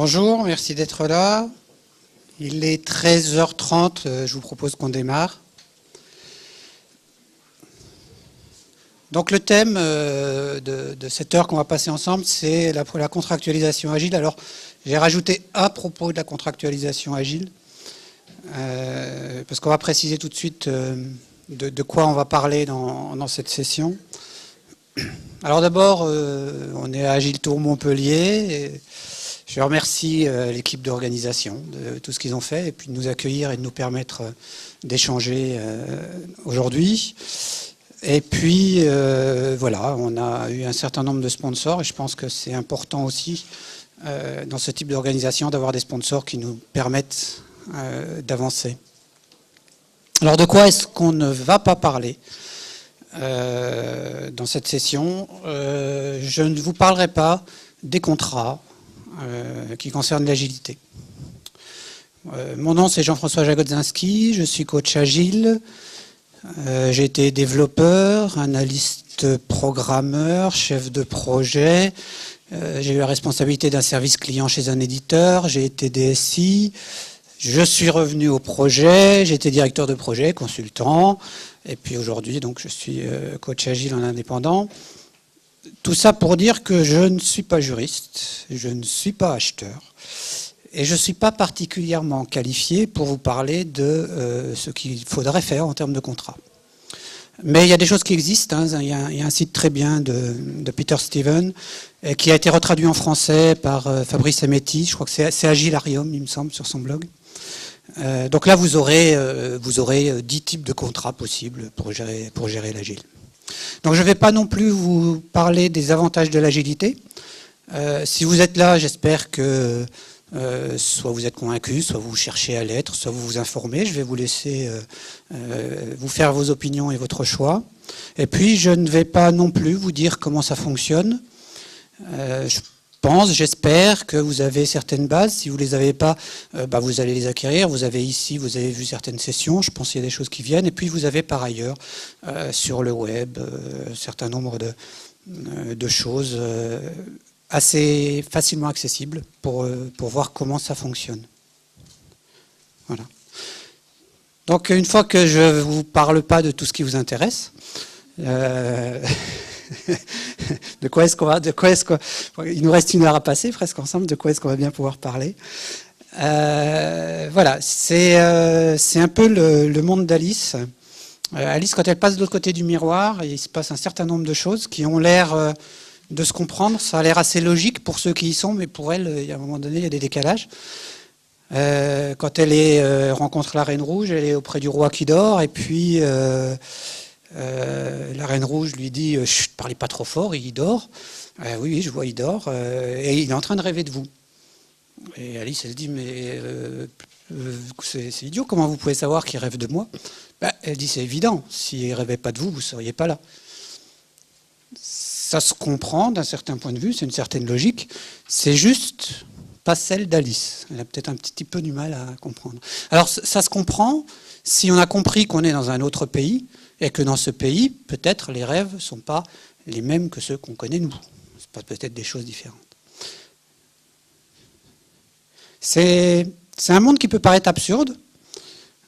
Bonjour, merci d'être là. Il est 13h30, je vous propose qu'on démarre. Donc le thème de cette heure qu'on va passer ensemble, c'est la contractualisation agile. Alors j'ai rajouté à propos de la contractualisation agile, parce qu'on va préciser tout de suite de quoi on va parler dans cette session. Alors d'abord, on est à Agile Tour Montpellier. Et je remercie l'équipe d'organisation de tout ce qu'ils ont fait et puis de nous accueillir et de nous permettre d'échanger aujourd'hui. Et puis voilà, on a eu un certain nombre de sponsors et je pense que c'est important aussi dans ce type d'organisation d'avoir des sponsors qui nous permettent d'avancer. Alors de quoi est-ce qu'on ne va pas parler dans cette session? Je ne vous parlerai pas des contrats qui concernent l'agilité. Mon nom c'est Jean-François Jagodzinski, je suis coach agile, j'ai été développeur, analyste programmeur, chef de projet, j'ai eu la responsabilité d'un service client chez un éditeur, j'ai été DSI, je suis revenu au projet, j'ai été directeur de projet, consultant, et puis aujourd'hui donc je suis coach agile en indépendant. Tout ça pour dire que je ne suis pas juriste, je ne suis pas acheteur et je ne suis pas particulièrement qualifié pour vous parler de ce qu'il faudrait faire en termes de contrat. Mais il y a des choses qui existent, hein. Il y a un site très bien de Peter Stevens qui a été retraduit en français par Fabrice Ametti, je crois que c'est Agilarium il me semble sur son blog. Donc là vous aurez 10 types de contrats possibles pour gérer l'agile. Donc je ne vais pas non plus vous parler des avantages de l'agilité. Si vous êtes là, j'espère que soit vous êtes convaincu, soit vous cherchez à l'être, soit vous vous informez. Je vais vous laisser vous faire vos opinions et votre choix. Et puis je ne vais pas non plus vous dire comment ça fonctionne. J'espère que vous avez certaines bases. Si vous ne les avez pas, vous allez les acquérir. Vous avez ici, vous avez vu certaines sessions. Je pense qu'il y a des choses qui viennent. Et puis vous avez par ailleurs sur le web un certain nombre de choses assez facilement accessibles pour voir comment ça fonctionne. Voilà. Donc une fois que je ne vous parle pas de tout ce qui vous intéresse, de quoi est-ce qu'on il nous reste 1 heure à passer presque ensemble, de quoi est-ce qu'on va bien pouvoir parler. Voilà, c'est un peu le monde d'Alice. Alice, quand elle passe de l'autre côté du miroir, il se passe un certain nombre de choses qui ont l'air de se comprendre. Ça a l'air assez logique pour ceux qui y sont, mais pour elle, il y a un moment donné, il y a des décalages. Quand elle rencontre la Reine Rouge, elle est auprès du roi qui dort, et puis la Reine Rouge lui dit « Chut, parlez pas trop fort, il dort. » Oui, je vois, il dort, et il est en train de rêver de vous. Et Alice, elle dit « Mais c'est idiot, comment vous pouvez savoir qu'il rêve de moi ?» Elle dit « C'est évident, s'il ne rêvait pas de vous, vous ne seriez pas là. » Ça se comprend d'un certain point de vue, c'est une certaine logique, c'est juste pas celle d'Alice. Elle a peut-être un petit peu du mal à comprendre. Alors ça se comprend si on a compris qu'on est dans un autre pays, et que dans ce pays, peut-être, les rêves ne sont pas les mêmes que ceux qu'on connaît nous. C'est pas peut-être des choses différentes. C'est un monde qui peut paraître absurde.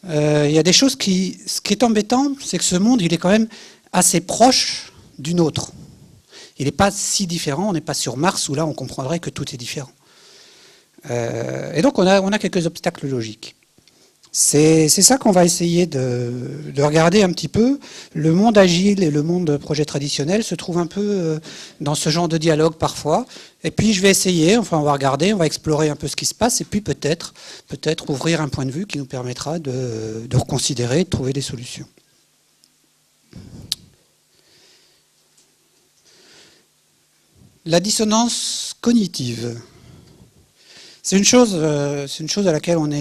Il y a des choses qui... Ce qui est embêtant, c'est que ce monde, il est quand même assez proche du nôtre. Il n'est pas si différent, on n'est pas sur Mars, où là, on comprendrait que tout est différent. Et donc, on a quelques obstacles logiques. C'est ça qu'on va essayer de regarder un petit peu. Le monde agile et le monde projet traditionnel se trouvent un peu dans ce genre de dialogue parfois. Et puis je vais essayer, on va regarder, on va explorer un peu ce qui se passe et puis peut-être ouvrir un point de vue qui nous permettra de reconsidérer, de trouver des solutions. La dissonance cognitive. C'est une chose à laquelle on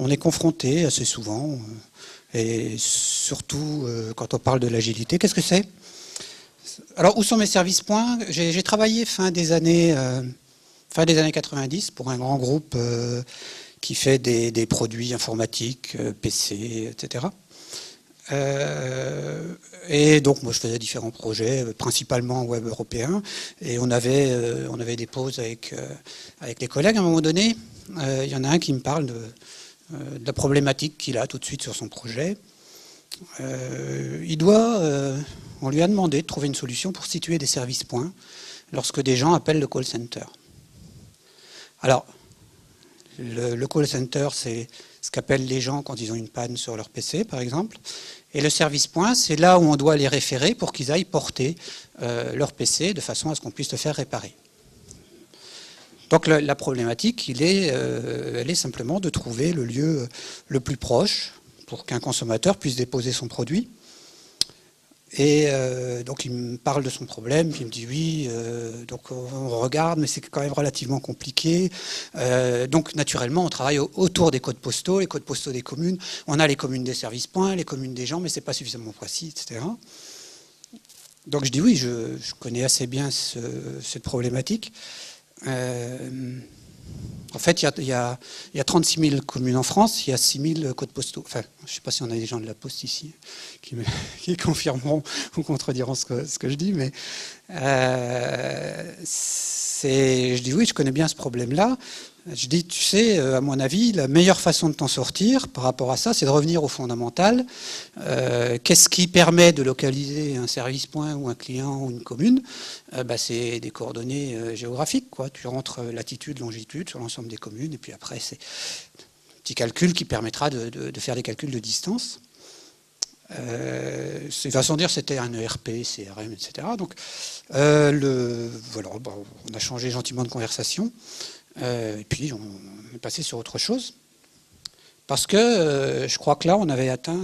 est confronté assez souvent, et surtout quand on parle de l'agilité. Qu'est-ce que c'est? Alors, où sont mes services points? J'ai travaillé fin des années 90 pour un grand groupe qui fait des produits informatiques, PC, etc. Et donc moi je faisais différents projets, principalement web européen, et on avait des pauses avec les collègues à un moment donné. Il y en a un qui me parle de la problématique qu'il a tout de suite sur son projet. On lui a demandé de trouver une solution pour situer des services points lorsque des gens appellent le call center. Alors, le call center, c'est ce qu'appellent les gens quand ils ont une panne sur leur PC, par exemple. Et le service point, c'est là où on doit les référer pour qu'ils aillent porter leur PC de façon à ce qu'on puisse le faire réparer. Donc la problématique, elle est simplement de trouver le lieu le plus proche pour qu'un consommateur puisse déposer son produit. Et donc il me parle de son problème, puis il me dit oui, donc on regarde, mais c'est quand même relativement compliqué. Donc naturellement, on travaille autour des codes postaux, les codes postaux des communes. On a les communes des services points, les communes des gens, mais c'est pas suffisamment précis, etc. Donc je dis oui, je connais assez bien cette problématique. En fait, il y a 36 000 communes en France, il y a 6 000 codes postaux. Enfin, je ne sais pas si on a des gens de la Poste ici qui confirmeront ou contrediront ce que je dis, mais je dis oui, je connais bien ce problème-là. Je dis, tu sais, à mon avis, la meilleure façon de t'en sortir par rapport à ça, c'est de revenir au fondamental. Qu'est-ce qui permet de localiser un service point ou un client ou une commune? C'est des coordonnées géographiques, quoi. Tu rentres latitude, longitude sur l'ensemble des communes, et puis après, c'est un petit calcul qui permettra de faire des calculs de distance. C'est une façon de dire c'était un ERP, CRM, etc. Donc, voilà, on a changé gentiment de conversation. Et puis on est passé sur autre chose. Parce que je crois que là, on avait atteint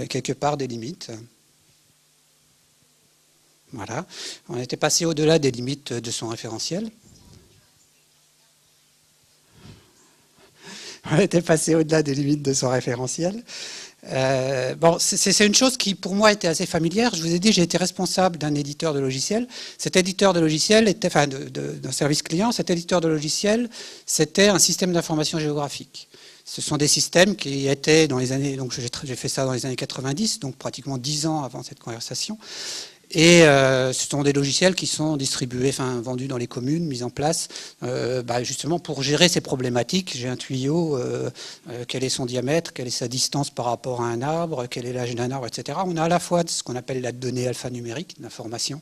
quelque part des limites. Voilà. On était passé au-delà des limites de son référentiel. On était passé au-delà des limites de son référentiel. C'est une chose qui, pour moi, était assez familière. Je vous ai dit, j'ai été responsable d'un éditeur de logiciels. Cet éditeur de logiciels était, enfin, d'un service client. Cet éditeur de logiciels, c'était un système d'information géographique. Ce sont des systèmes qui étaient dans les années, donc j'ai fait ça dans les années 90, donc pratiquement 10 ans avant cette conversation. Et ce sont des logiciels qui sont distribués, enfin vendus dans les communes, mis en place, justement pour gérer ces problématiques. J'ai un tuyau, quel est son diamètre, quelle est sa distance par rapport à un arbre, quel est l'âge d'un arbre, etc. On a à la fois ce qu'on appelle la donnée alphanumérique, l'information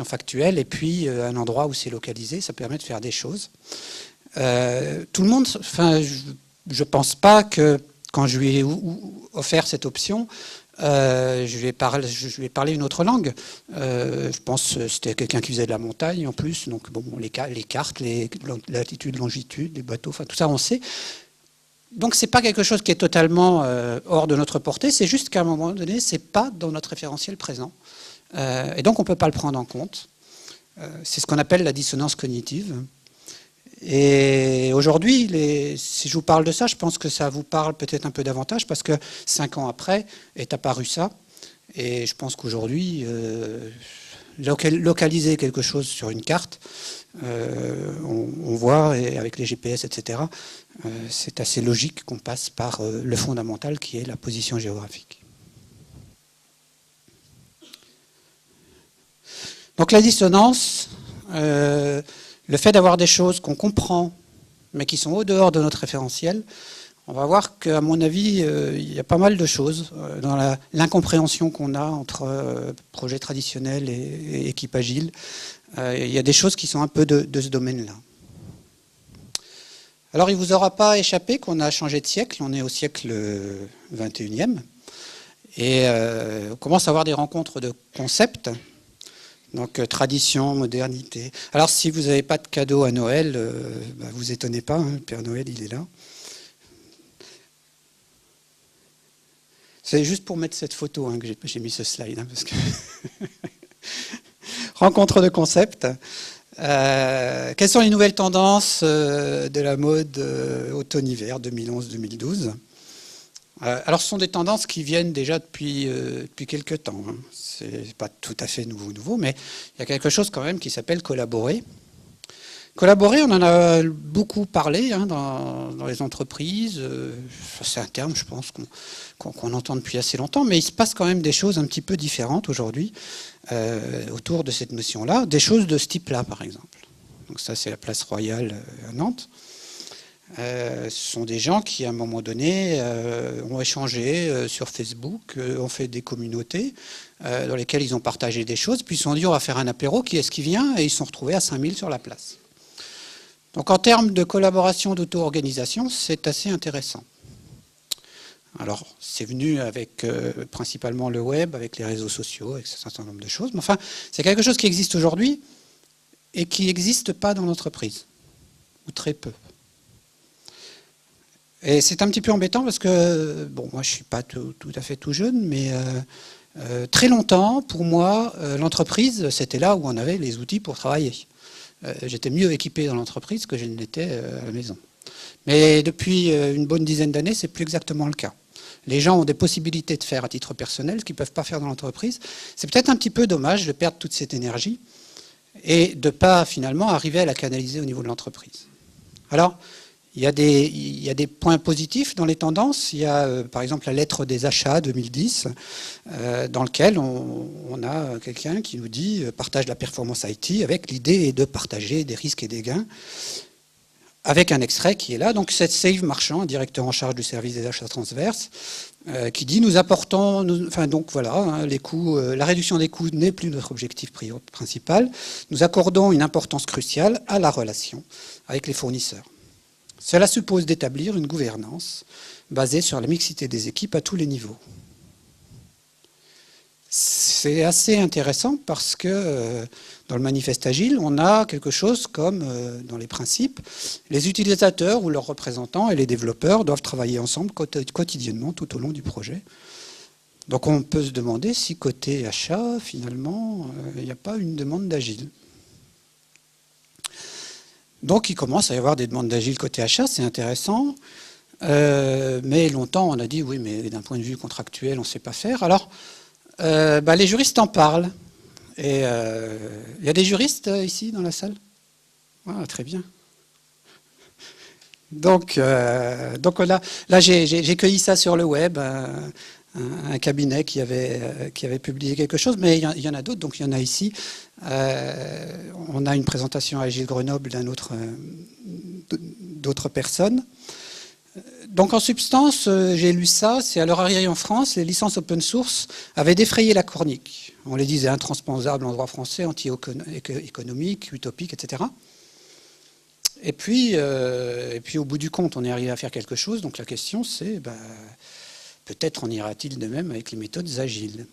factuelle, et puis un endroit où c'est localisé. Ça permet de faire des choses. Tout le monde, enfin, je pense pas que quand je lui ai offert cette option, je lui ai parlé une autre langue. Je pense que c'était quelqu'un qui faisait de la montagne en plus. Donc bon, les cartes, les latitudes, longitudes, les bateaux, enfin tout ça on sait. Donc c'est pas quelque chose qui est totalement hors de notre portée. C'est juste qu'à un moment donné, c'est pas dans notre référentiel présent. Et donc on peut pas le prendre en compte. C'est ce qu'on appelle la dissonance cognitive. Et aujourd'hui, si je vous parle de ça, je pense que ça vous parle peut-être un peu davantage parce que 5 ans après est apparu ça. Et je pense qu'aujourd'hui, localiser quelque chose sur une carte, on voit, et avec les GPS, etc., c'est assez logique qu'on passe par le fondamental qui est la position géographique. Donc la dissonance... le fait d'avoir des choses qu'on comprend, mais qui sont au dehors de notre référentiel, on va voir qu'à mon avis, il y a pas mal de choses dans l'incompréhension qu'on a entre projet traditionnel et équipe agile. Il y a des choses qui sont un peu de ce domaine-là. Alors, il ne vous aura pas échappé qu'on a changé de siècle. On est au siècle 21e. Et on commence à avoir des rencontres de concepts. Donc tradition, modernité. Alors si vous n'avez pas de cadeau à Noël, vous étonnez pas, hein, le Père Noël il est là. C'est juste pour mettre cette photo hein, que j'ai mis ce slide. Hein, parce que rencontre de concept. Quelles sont les nouvelles tendances de la mode automne-hiver 2011-2012 ? Alors, ce sont des tendances qui viennent déjà depuis quelques temps. Hein. C'est pas tout à fait nouveau, mais il y a quelque chose quand même qui s'appelle collaborer. Collaborer, on en a beaucoup parlé hein, dans les entreprises. C'est un terme, je pense, qu'on entend depuis assez longtemps, mais il se passe quand même des choses un petit peu différentes aujourd'hui autour de cette notion-là. Des choses de ce type-là, par exemple. Donc ça, c'est la place Royale à Nantes. Ce sont des gens qui, à un moment donné, ont échangé sur Facebook, ont fait des communautés dans lesquelles ils ont partagé des choses, puis ils se sont dit on va faire un apéro, qui est-ce qui vient? Et ils se sont retrouvés à 5000 sur la place. Donc en termes de collaboration, d'auto-organisation, c'est assez intéressant. Alors c'est venu avec principalement le web, avec les réseaux sociaux, avec un certain nombre de choses, mais enfin c'est quelque chose qui existe aujourd'hui et qui n'existe pas dans l'entreprise, ou très peu. Et c'est un petit peu embêtant parce que, bon, moi je ne suis pas tout à fait tout jeune, mais très longtemps, pour moi, l'entreprise, c'était là où on avait les outils pour travailler. J'étais mieux équipé dans l'entreprise que je ne l'étais à la maison. Mais depuis une bonne dizaine d'années, c'est plus exactement le cas. Les gens ont des possibilités de faire à titre personnel, ce qu'ils ne peuvent pas faire dans l'entreprise. C'est peut-être un petit peu dommage de perdre toute cette énergie et de ne pas finalement arriver à la canaliser au niveau de l'entreprise. Alors, il y a des points positifs dans les tendances. Il y a par exemple la lettre des achats 2010, dans lequel on a quelqu'un qui nous dit partage la performance IT, avec l'idée de partager des risques et des gains, avec un extrait qui est là. Donc c'est Save Marchand, directeur en charge du service des achats transverses, qui dit nous apportons, enfin donc voilà, hein, les coûts, la réduction des coûts n'est plus notre objectif principal. Nous accordons une importance cruciale à la relation avec les fournisseurs. Cela suppose d'établir une gouvernance basée sur la mixité des équipes à tous les niveaux. C'est assez intéressant parce que dans le manifeste Agile, on a quelque chose comme, dans les principes, les utilisateurs ou leurs représentants et les développeurs doivent travailler ensemble quotidiennement tout au long du projet. Donc on peut se demander si côté achat, finalement, il n'y a pas une demande d'Agile. Donc il commence à y avoir des demandes d'Agile côté achat, c'est intéressant. Mais longtemps on a dit oui, mais d'un point de vue contractuel, on ne sait pas faire. Alors les juristes en parlent. Et il y a des juristes ici dans la salle? Ah, très bien. Donc là j'ai cueilli ça sur le web, un cabinet qui avait publié quelque chose, mais il y en a d'autres, donc il y en a ici. On a une présentation à Agile Grenoble d'autres personnes. Donc en substance, j'ai lu ça, c'est à leur arrivée en France, les licences open source avaient défrayé la cornique. On les disait intransposables en droit français, anti-économique, utopique, etc. Et puis au bout du compte, on est arrivé à faire quelque chose. Donc la question c'est, peut-être en ira-t-il de même avec les méthodes agiles.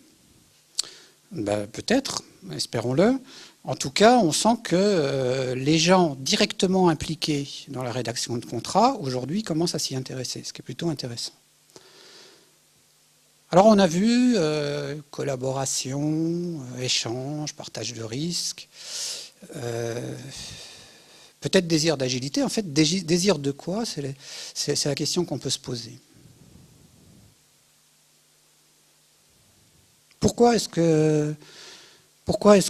Peut-être, espérons-le. En tout cas, on sent que les gens directement impliqués dans la rédaction de contrats, aujourd'hui, commencent à s'y intéresser, ce qui est plutôt intéressant. Alors on a vu collaboration, échange, partage de risques, peut-être désir d'agilité. En fait, désir de quoi? C'est la question qu'on peut se poser. Pourquoi est-ce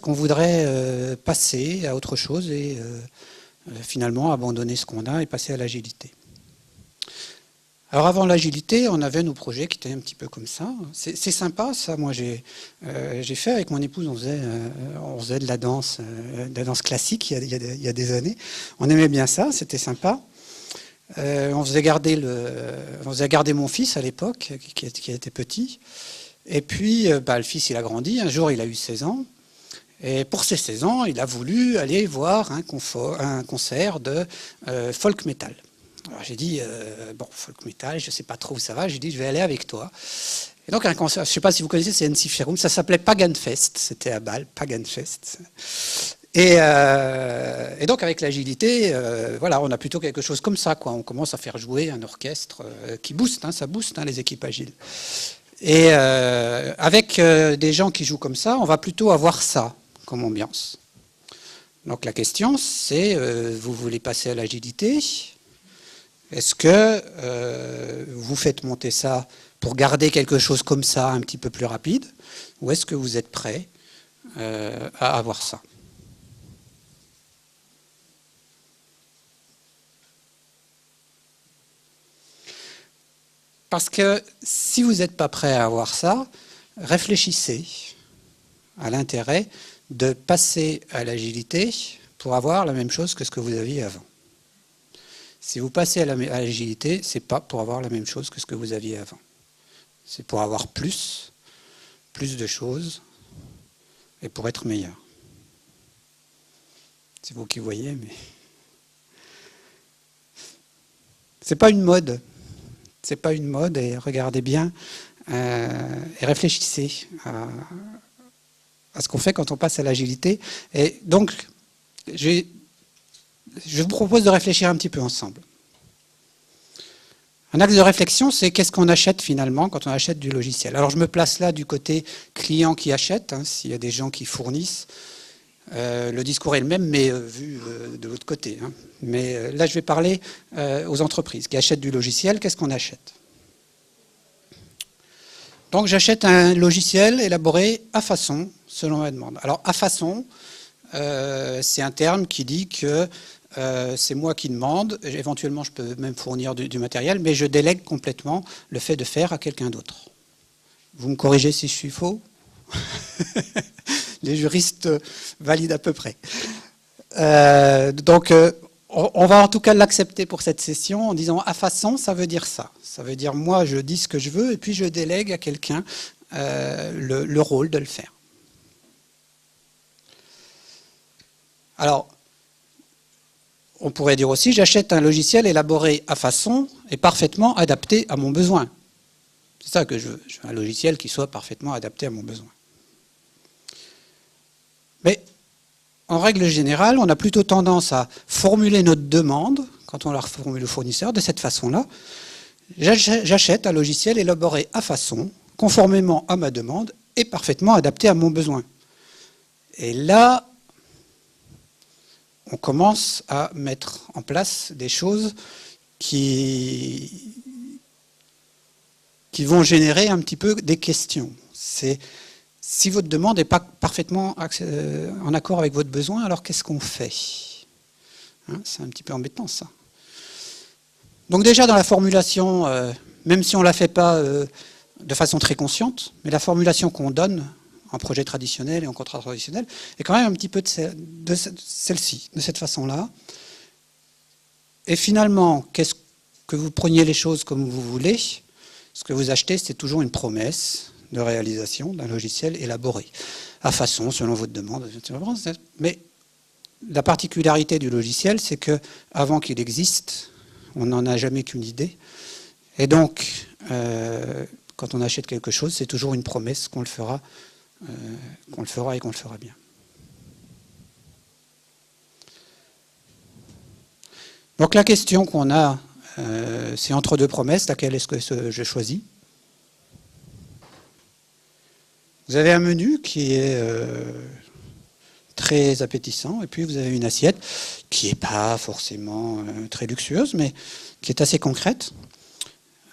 qu'on voudrait passer à autre chose et finalement abandonner ce qu'on a et passer à l'agilité? Alors avant l'agilité, on avait nos projets qui étaient un petit peu comme ça. C'est sympa ça, moi j'ai fait avec mon épouse, on faisait de la danse classique il y a des années. On aimait bien ça, c'était sympa. On faisait garder mon fils à l'époque, qui était petit. Et puis le fils il a grandi, un jour il a eu 16 ans. Et pour ses 16 ans, il a voulu aller voir un concert de folk metal. Alors j'ai dit, folk metal, je ne sais pas trop où ça va, j'ai dit, je vais aller avec toi. Et donc un concert, je ne sais pas si vous connaissez, c'est NC Ferum, ça s'appelait Pagan Fest, c'était à Bâle, Pagan Fest. Et donc avec l'agilité, on a plutôt quelque chose comme ça, quoi. On commence à faire jouer un orchestre qui booste, ça booste les équipes agiles. Et avec des gens qui jouent comme ça, on va plutôt avoir ça comme ambiance. Donc la question, c'est, vous voulez passer à l'agilité? Est-ce que vous faites monter ça pour garder quelque chose comme ça un petit peu plus rapide? Ou est-ce que vous êtes prêt à avoir ça? Parce que si vous n'êtes pas prêt à avoir ça, réfléchissez à l'intérêt de passer à l'agilité pour avoir la même chose que ce que vous aviez avant. Si vous passez à l'agilité, ce n'est pas pour avoir la même chose que ce que vous aviez avant. C'est pour avoir plus de choses et pour être meilleur. C'est vous qui voyez, mais c'est pas une mode. C'est pas une mode, et regardez bien et réfléchissez à ce qu'on fait quand on passe à l'agilité. Et donc, je vous propose de réfléchir un petit peu ensemble. Un axe de réflexion, c'est qu'est-ce qu'on achète finalement quand on achète du logiciel. Alors je me place là du côté client qui achète, hein, s'il y a des gens qui fournissent. Le discours est le même, mais vu de l'autre côté. Hein. Mais là, je vais parler aux entreprises qui achètent du logiciel. Qu'est-ce qu'on achète? Donc j'achète un logiciel élaboré à façon, selon ma demande. Alors à façon, c'est un terme qui dit que c'est moi qui demande, éventuellement je peux même fournir du matériel, mais je délègue complètement le fait de faire à quelqu'un d'autre. Vous me corrigez si je suis faux? Les juristes valident à peu près. Donc on va en tout cas l'accepter pour cette session en disant à façon, ça veut dire ça. Ça veut dire moi je dis ce que je veux et puis je délègue à quelqu'un le rôle de le faire. Alors, on pourrait dire aussi, j'achète un logiciel élaboré à façon et parfaitement adapté à mon besoin. C'est ça que je veux. Je veux un logiciel qui soit parfaitement adapté à mon besoin. Mais, en règle générale, on a plutôt tendance à formuler notre demande, quand on la reformule au fournisseur, de cette façon-là. J'achète un logiciel élaboré à façon, conformément à ma demande et parfaitement adapté à mon besoin. Et là, on commence à mettre en place des choses qui vont générer un petit peu des questions. C'est si votre demande n'est pas parfaitement en accord avec votre besoin, alors qu'est-ce qu'on fait? Hein, c'est un petit peu embêtant ça. Donc déjà dans la formulation, même si on ne la fait pas de façon très consciente, mais la formulation qu'on donne en projet traditionnel et en contrat traditionnel, est quand même un petit peu de celle-ci, de cette façon-là. Et finalement, qu'est-ce que vous preniez les choses comme vous voulez, ce que vous achetez, c'est toujours une promesse de réalisation d'un logiciel élaboré, à façon, selon votre demande. Mais la particularité du logiciel, c'est que avant qu'il existe, on n'en a jamais qu'une idée. Et donc, quand on achète quelque chose, c'est toujours une promesse qu'on le fera et qu'on le fera bien. Donc la question qu'on a, c'est entre deux promesses, laquelle est-ce que je choisis? Vous avez un menu qui est très appétissant, et puis vous avez une assiette qui n'est pas forcément très luxueuse, mais qui est assez concrète.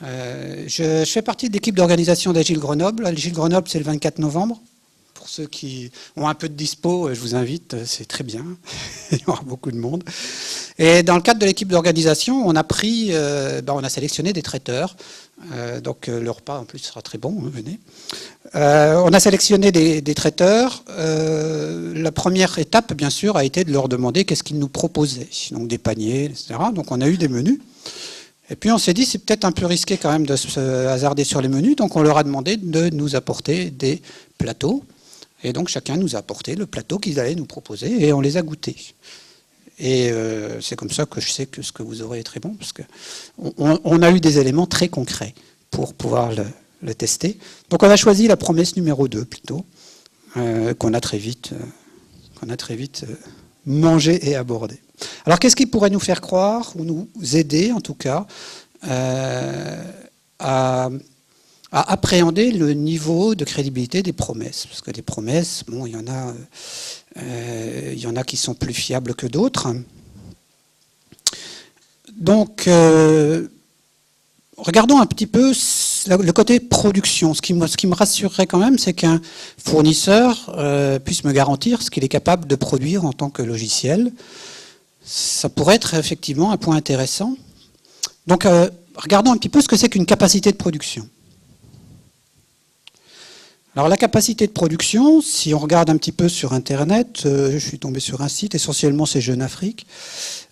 Je fais partie de l'équipe d'organisation d'Agile Grenoble. Agile Grenoble, c'est le 24 novembre. Pour ceux qui ont un peu de dispo, je vous invite, c'est très bien. Il y aura beaucoup de monde. Et dans le cadre de l'équipe d'organisation, on a on a sélectionné des traiteurs. Donc le repas en plus sera très bon, hein, venez. On a sélectionné des traiteurs. La première étape, bien sûr, a été de leur demander qu'est-ce qu'ils nous proposaient. Donc des paniers, etc. Donc on a eu des menus. Et puis on s'est dit, c'est peut-être un peu risqué quand même de se hasarder sur les menus. Donc on leur a demandé de nous apporter des plateaux. Et donc chacun nous a apporté le plateau qu'ils allaient nous proposer et on les a goûtés. Et c'est comme ça que je sais que ce que vous aurez est très bon, parce qu'on a eu des éléments très concrets pour pouvoir le tester. Donc on a choisi la promesse numéro 2 plutôt, qu'on a très vite mangé et abordé. Alors qu'est-ce qui pourrait nous faire croire, ou nous aider en tout cas, à appréhender le niveau de crédibilité des promesses? Parce que les promesses, bon, il y en a qui sont plus fiables que d'autres. Donc, regardons un petit peu le côté production. Ce qui me rassurerait quand même, c'est qu'un fournisseur puisse me garantir ce qu'il est capable de produire en tant que logiciel. Ça pourrait être effectivement un point intéressant. Donc, regardons un petit peu ce que c'est qu'une capacité de production. Alors la capacité de production, si on regarde un petit peu sur Internet, je suis tombé sur un site, essentiellement c'est Jeune Afrique,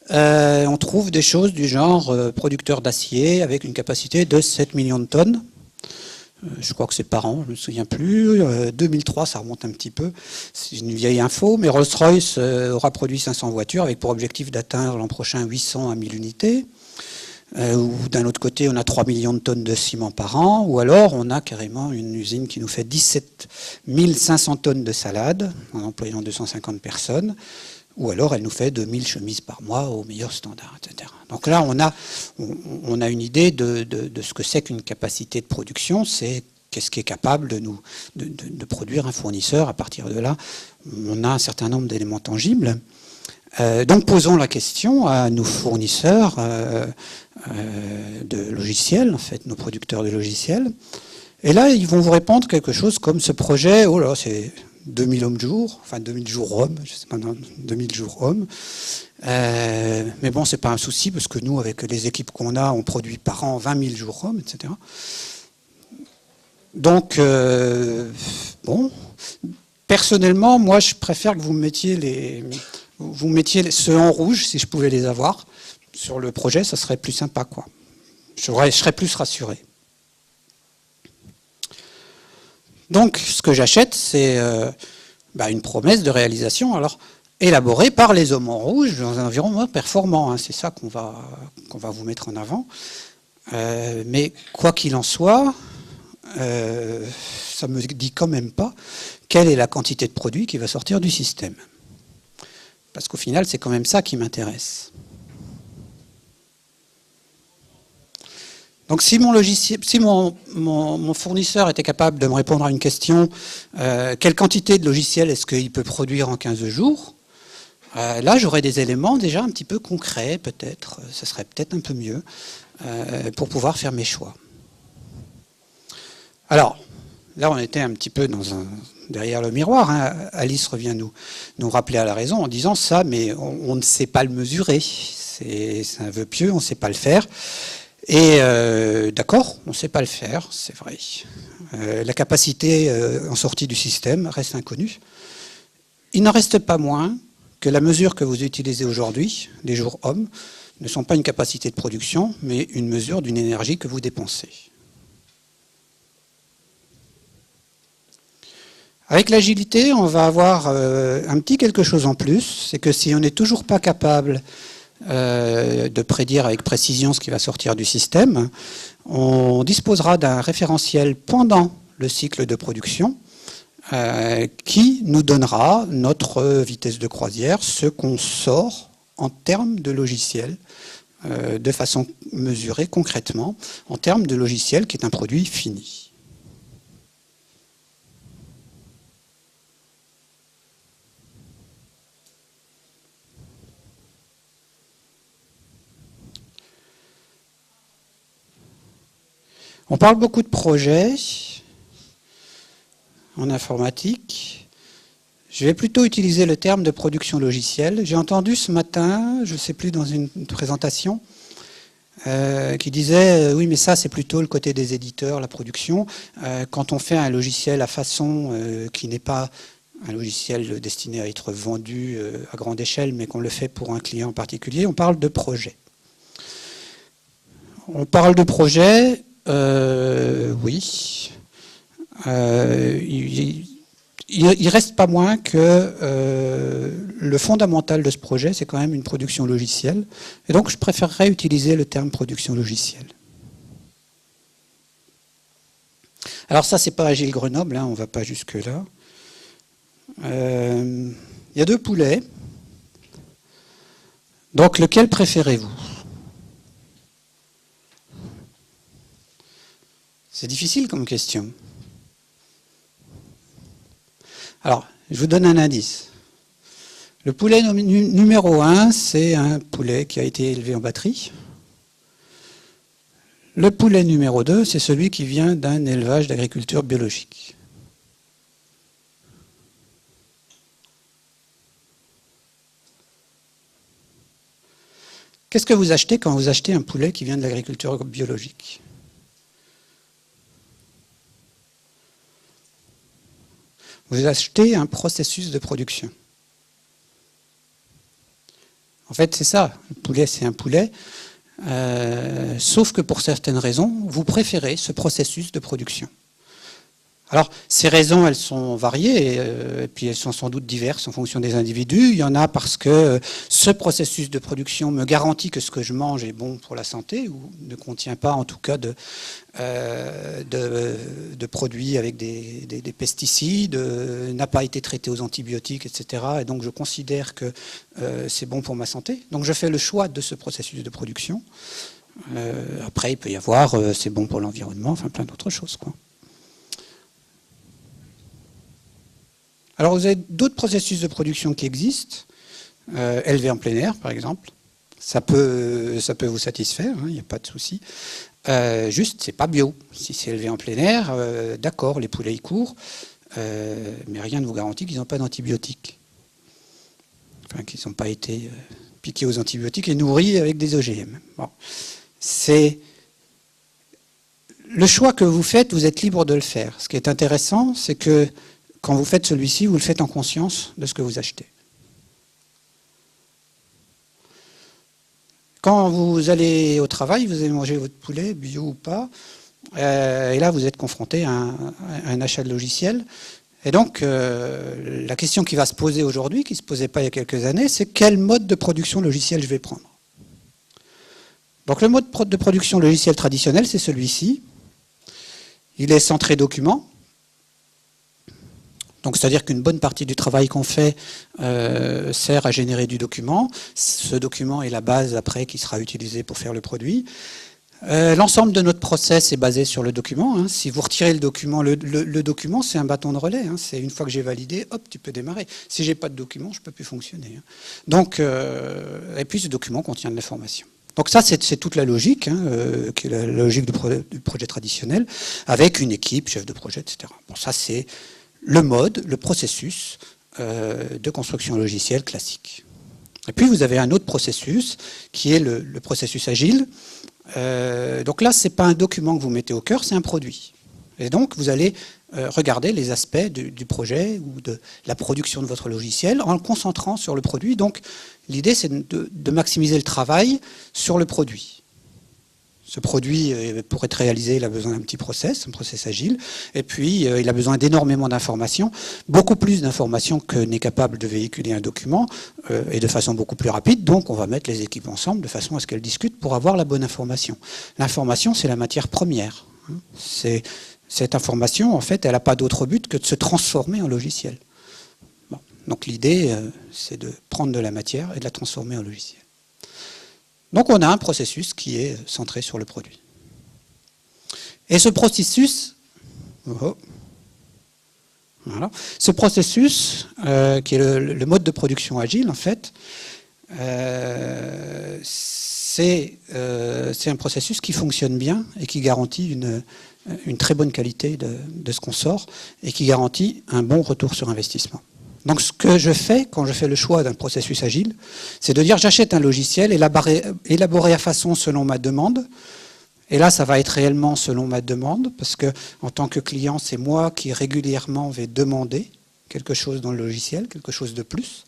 on trouve des choses du genre producteur d'acier avec une capacité de 7 millions de tonnes. Je crois que c'est par an, je ne me souviens plus. 2003, ça remonte un petit peu. C'est une vieille info, mais Rolls-Royce aura produit 500 voitures avec pour objectif d'atteindre l'an prochain 800 à 1000 unités. Ou d'un autre côté, on a 3 millions de tonnes de ciment par an, ou alors on a carrément une usine qui nous fait 17 500 tonnes de salade, en employant 250 personnes, ou alors elle nous fait 2000 chemises par mois au meilleur standard, etc. Donc là, on a une idée de ce que c'est qu'une capacité de production, c'est qu'est-ce qui est capable de produire un fournisseur. À partir de là, on a un certain nombre d'éléments tangibles. Donc posons la question à nos fournisseurs de logiciels, en fait, nos producteurs de logiciels. Et là, ils vont vous répondre quelque chose comme ce projet, oh là, c'est 2000 hommes-jours, enfin 2000 jours hommes, je sais pas, non, 2000 jours hommes. Mais bon, c'est pas un souci, parce que nous, avec les équipes qu'on a, on produit par an 20 000 jours hommes, etc. Donc, bon, personnellement, moi, je préfère que vous mettiez ceux en rouge, si je pouvais les avoir, sur le projet, ça serait plus sympa, quoi. Je serais plus rassuré. Donc, ce que j'achète, c'est une promesse de réalisation, alors élaborée par les hommes en rouge dans un environnement performant. Hein, c'est ça qu'on va vous mettre en avant. Mais quoi qu'il en soit, ça ne me dit quand même pas quelle est la quantité de produit qui va sortir du système. Parce qu'au final, c'est quand même ça qui m'intéresse. Donc si mon fournisseur était capable de me répondre à une question, quelle quantité de logiciel est-ce qu'il peut produire en 15 jours, là j'aurais des éléments déjà un petit peu concrets, peut-être, ce serait peut-être un peu mieux, pour pouvoir faire mes choix. Alors, là on était un petit peu derrière le miroir, hein. Alice revient nous rappeler à la raison en disant ça, mais on ne sait pas le mesurer, c'est un vœu pieux, on ne sait pas le faire. Et d'accord, on ne sait pas le faire, c'est vrai. La capacité en sortie du système reste inconnue. Il n'en reste pas moins que la mesure que vous utilisez aujourd'hui, les jours hommes, ne sont pas une capacité de production, mais une mesure d'une énergie que vous dépensez. Avec l'agilité, on va avoir un petit quelque chose en plus, c'est que si on n'est toujours pas capable de prédire avec précision ce qui va sortir du système, on disposera d'un référentiel pendant le cycle de production qui nous donnera notre vitesse de croisière, ce qu'on sort en termes de logiciel, de façon mesurée concrètement, en termes de logiciel qui est un produit fini. On parle beaucoup de projets en informatique. Je vais plutôt utiliser le terme de production logicielle. J'ai entendu ce matin, je ne sais plus, dans une présentation, qui disait oui, mais ça c'est plutôt le côté des éditeurs, la production. Quand on fait un logiciel à façon qui n'est pas un logiciel destiné à être vendu à grande échelle, mais qu'on le fait pour un client particulier, on parle de projet. On parle de projet. Oui. Il reste pas moins que le fondamental de ce projet, c'est quand même une production logicielle. Et donc, je préférerais utiliser le terme production logicielle. Alors ça, c'est pas Agile Grenoble, hein, on ne va pas jusque-là. Il y a deux poulets. Donc, lequel préférez-vous ? C'est difficile comme question. Alors, je vous donne un indice. Le poulet numéro 1, c'est un poulet qui a été élevé en batterie. Le poulet numéro 2, c'est celui qui vient d'un élevage d'agriculture biologique. Qu'est-ce que vous achetez quand vous achetez un poulet qui vient de l'agriculture biologique? Vous achetez un processus de production. En fait, c'est ça. Le poulet, c'est un poulet. Sauf que pour certaines raisons, vous préférez ce processus de production. Alors, ces raisons, elles sont variées, et puis elles sont sans doute diverses en fonction des individus. Il y en a parce que ce processus de production me garantit que ce que je mange est bon pour la santé, ou ne contient pas en tout cas de produits avec des pesticides, n'a pas été traité aux antibiotiques, etc. Et donc je considère que c'est bon pour ma santé. Donc je fais le choix de ce processus de production. Après, il peut y avoir c'est bon pour l'environnement, enfin plein d'autres choses, quoi. Alors vous avez d'autres processus de production qui existent, élevés en plein air par exemple, ça peut vous satisfaire, il n'y a pas de souci. Juste, c'est pas bio. Si c'est élevé en plein air, d'accord, les poulets y courent, mais rien ne vous garantit qu'ils n'ont pas d'antibiotiques. Enfin, qu'ils n'ont pas été piqués aux antibiotiques et nourris avec des OGM. Bon. C'est le choix que vous faites, vous êtes libre de le faire. Ce qui est intéressant, c'est que quand vous faites celui-ci, vous le faites en conscience de ce que vous achetez. Quand vous allez au travail, vous allez manger votre poulet, bio ou pas, et là vous êtes confronté à un achat de logiciel. Et donc, la question qui va se poser aujourd'hui, qui ne se posait pas il y a quelques années, c'est quel mode de production logiciel je vais prendre. Donc le mode de production logiciel traditionnel, c'est celui-ci. Il est centré document. Donc, c'est-à-dire qu'une bonne partie du travail qu'on fait sert à générer du document. Ce document est la base après qui sera utilisée pour faire le produit. L'ensemble de notre process est basé sur le document. Hein. Si vous retirez le document, le document c'est un bâton de relais. Hein. C'est une fois que j'ai validé, hop, tu peux démarrer. Si j'ai pas de document, je peux plus fonctionner. Hein. Donc, et puis ce document contient de l'information. Donc ça, c'est toute la logique, hein, qui est la logique du projet traditionnel, avec une équipe, chef de projet, etc. Bon, ça c'est le mode, le processus de construction logicielle classique. Et puis vous avez un autre processus qui est le processus agile. Donc là, ce n'est pas un document que vous mettez au cœur, c'est un produit. Et donc vous allez regarder les aspects du projet ou de la production de votre logiciel en le concentrant sur le produit. Donc l'idée, c'est de maximiser le travail sur le produit. Ce produit, pour être réalisé, il a besoin d'un petit process, un process agile, et puis il a besoin d'énormément d'informations, beaucoup plus d'informations que n'est capable de véhiculer un document, et de façon beaucoup plus rapide. Donc on va mettre les équipes ensemble de façon à ce qu'elles discutent pour avoir la bonne information. L'information, c'est la matière première. Cette information, en fait, elle n'a pas d'autre but que de se transformer en logiciel. Bon. Donc l'idée, c'est de prendre de la matière et de la transformer en logiciel. Donc on a un processus qui est centré sur le produit. Et ce processus, voilà, ce processus qui est le mode de production agile, en fait, c'est un processus qui fonctionne bien et qui garantit une très bonne qualité de ce qu'on sort et qui garantit un bon retour sur investissement. Donc ce que je fais quand je fais le choix d'un processus agile, c'est de dire j'achète un logiciel élaboré à façon selon ma demande. Et là, ça va être réellement selon ma demande, parce que en tant que client, c'est moi qui régulièrement vais demander quelque chose dans le logiciel, quelque chose de plus.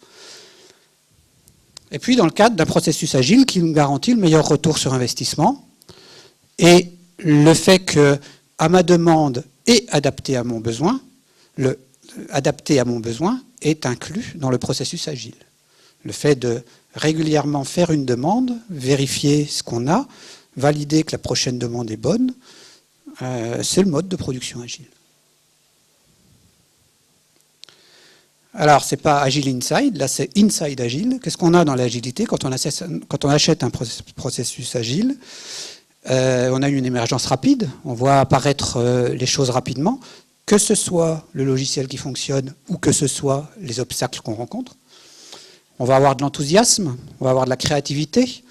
Et puis dans le cadre d'un processus agile qui nous garantit le meilleur retour sur investissement, et le fait que à ma demande et adapté à mon besoin, adapté à mon besoin est inclus dans le processus agile. Le fait de régulièrement faire une demande, vérifier ce qu'on a, valider que la prochaine demande est bonne, c'est le mode de production agile. Alors, ce n'est pas Agile Inside, là c'est Inside Agile. Qu'est-ce qu'on a dans l'agilité quand on achète un processus agile? On a une émergence rapide, on voit apparaître les choses rapidement, que ce soit le logiciel qui fonctionne ou que ce soit les obstacles qu'on rencontre. On va avoir de l'enthousiasme, on va avoir de la créativité,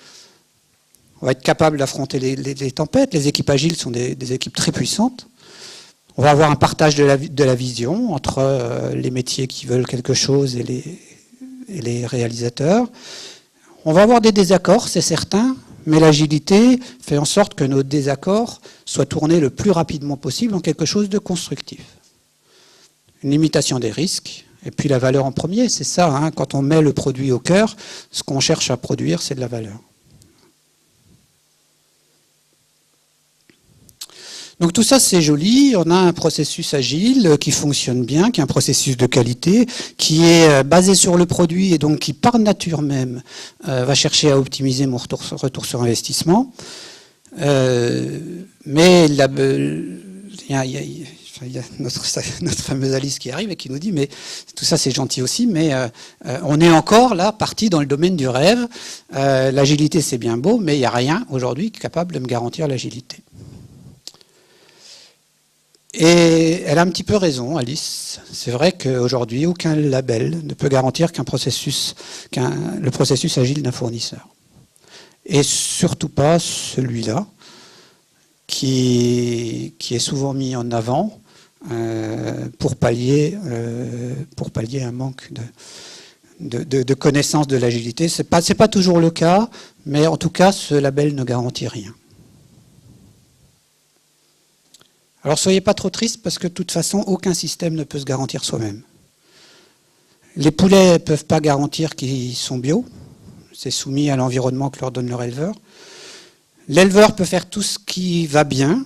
on va être capable d'affronter les tempêtes. Les équipes agiles sont des équipes très puissantes. On va avoir un partage de la vision entre les métiers qui veulent quelque chose et les réalisateurs. On va avoir des désaccords, c'est certain, mais l'agilité fait en sorte que nos désaccords soient tournés le plus rapidement possible en quelque chose de constructif. Une limitation des risques, et puis la valeur en premier, c'est ça, hein, quand on met le produit au cœur, ce qu'on cherche à produire, c'est de la valeur. Donc tout ça, c'est joli. On a un processus agile qui fonctionne bien, qui est un processus de qualité, qui est basé sur le produit et donc qui, par nature même, va chercher à optimiser mon retour sur investissement. Mais il y a notre fameuse Alice qui arrive et qui nous dit mais tout ça c'est gentil aussi, mais on est encore là parti dans le domaine du rêve. L'agilité c'est bien beau, mais il n'y a rien aujourd'hui capable de me garantir l'agilité. Et elle a un petit peu raison, Alice. C'est vrai qu'aujourd'hui, aucun label ne peut garantir le processus agile d'un fournisseur. Et surtout pas celui-là, qui est souvent mis en avant pour pallier un manque de connaissance de l'agilité. C'est pas toujours le cas, mais en tout cas, ce label ne garantit rien. Alors soyez pas trop tristes parce que de toute façon, aucun système ne peut se garantir soi-même. Les poulets ne peuvent pas garantir qu'ils sont bio. C'est soumis à l'environnement que leur donne leur éleveur. L'éleveur peut faire tout ce qui va bien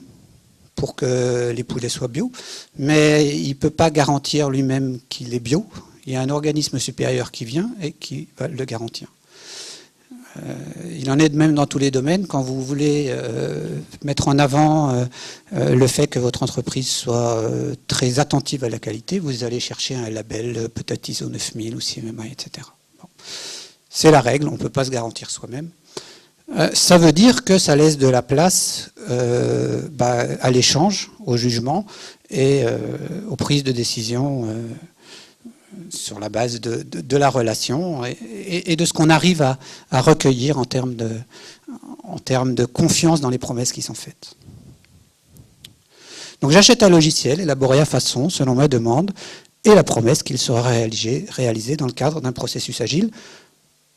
pour que les poulets soient bio, mais il ne peut pas garantir lui-même qu'il est bio. Il y a un organisme supérieur qui vient et qui va le garantir. Il en est de même dans tous les domaines. Quand vous voulez mettre en avant le fait que votre entreprise soit très attentive à la qualité, vous allez chercher un label, peut-être ISO 9000 ou CMMI, etc. Bon. C'est la règle, on ne peut pas se garantir soi-même. Ça veut dire que ça laisse de la place à l'échange, au jugement et aux prises de décision sur la base de la relation et de ce qu'on arrive à recueillir en termes de confiance dans les promesses qui sont faites. Donc j'achète un logiciel élaboré à façon, selon ma demande, et la promesse qu'il sera réalisé dans le cadre d'un processus agile.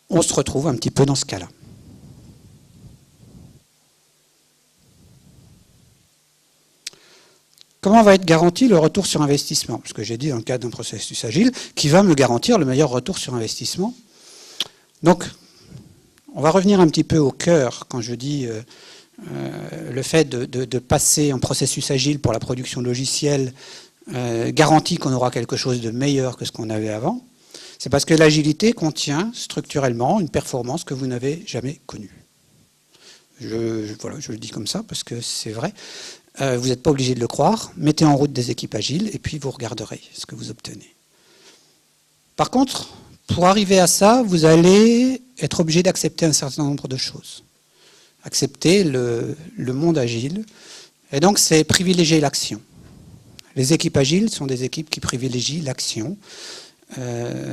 On se retrouve un petit peu dans ce cas-là. Comment va être garanti le retour sur investissement? Parce que j'ai dit dans le cadre d'un processus agile, qui va me garantir le meilleur retour sur investissement. Donc, on va revenir un petit peu au cœur quand je dis le fait de passer en processus agile pour la production logicielle garantit qu'on aura quelque chose de meilleur que ce qu'on avait avant. C'est parce que l'agilité contient structurellement une performance que vous n'avez jamais connue. Voilà, je le dis comme ça parce que c'est vrai. Vous n'êtes pas obligé de le croire. Mettez en route des équipes agiles et puis vous regarderez ce que vous obtenez. Par contre, pour arriver à ça, vous allez être obligé d'accepter un certain nombre de choses. Accepter le monde agile. Et donc, c'est privilégier l'action. Les équipes agiles sont des équipes qui privilégient l'action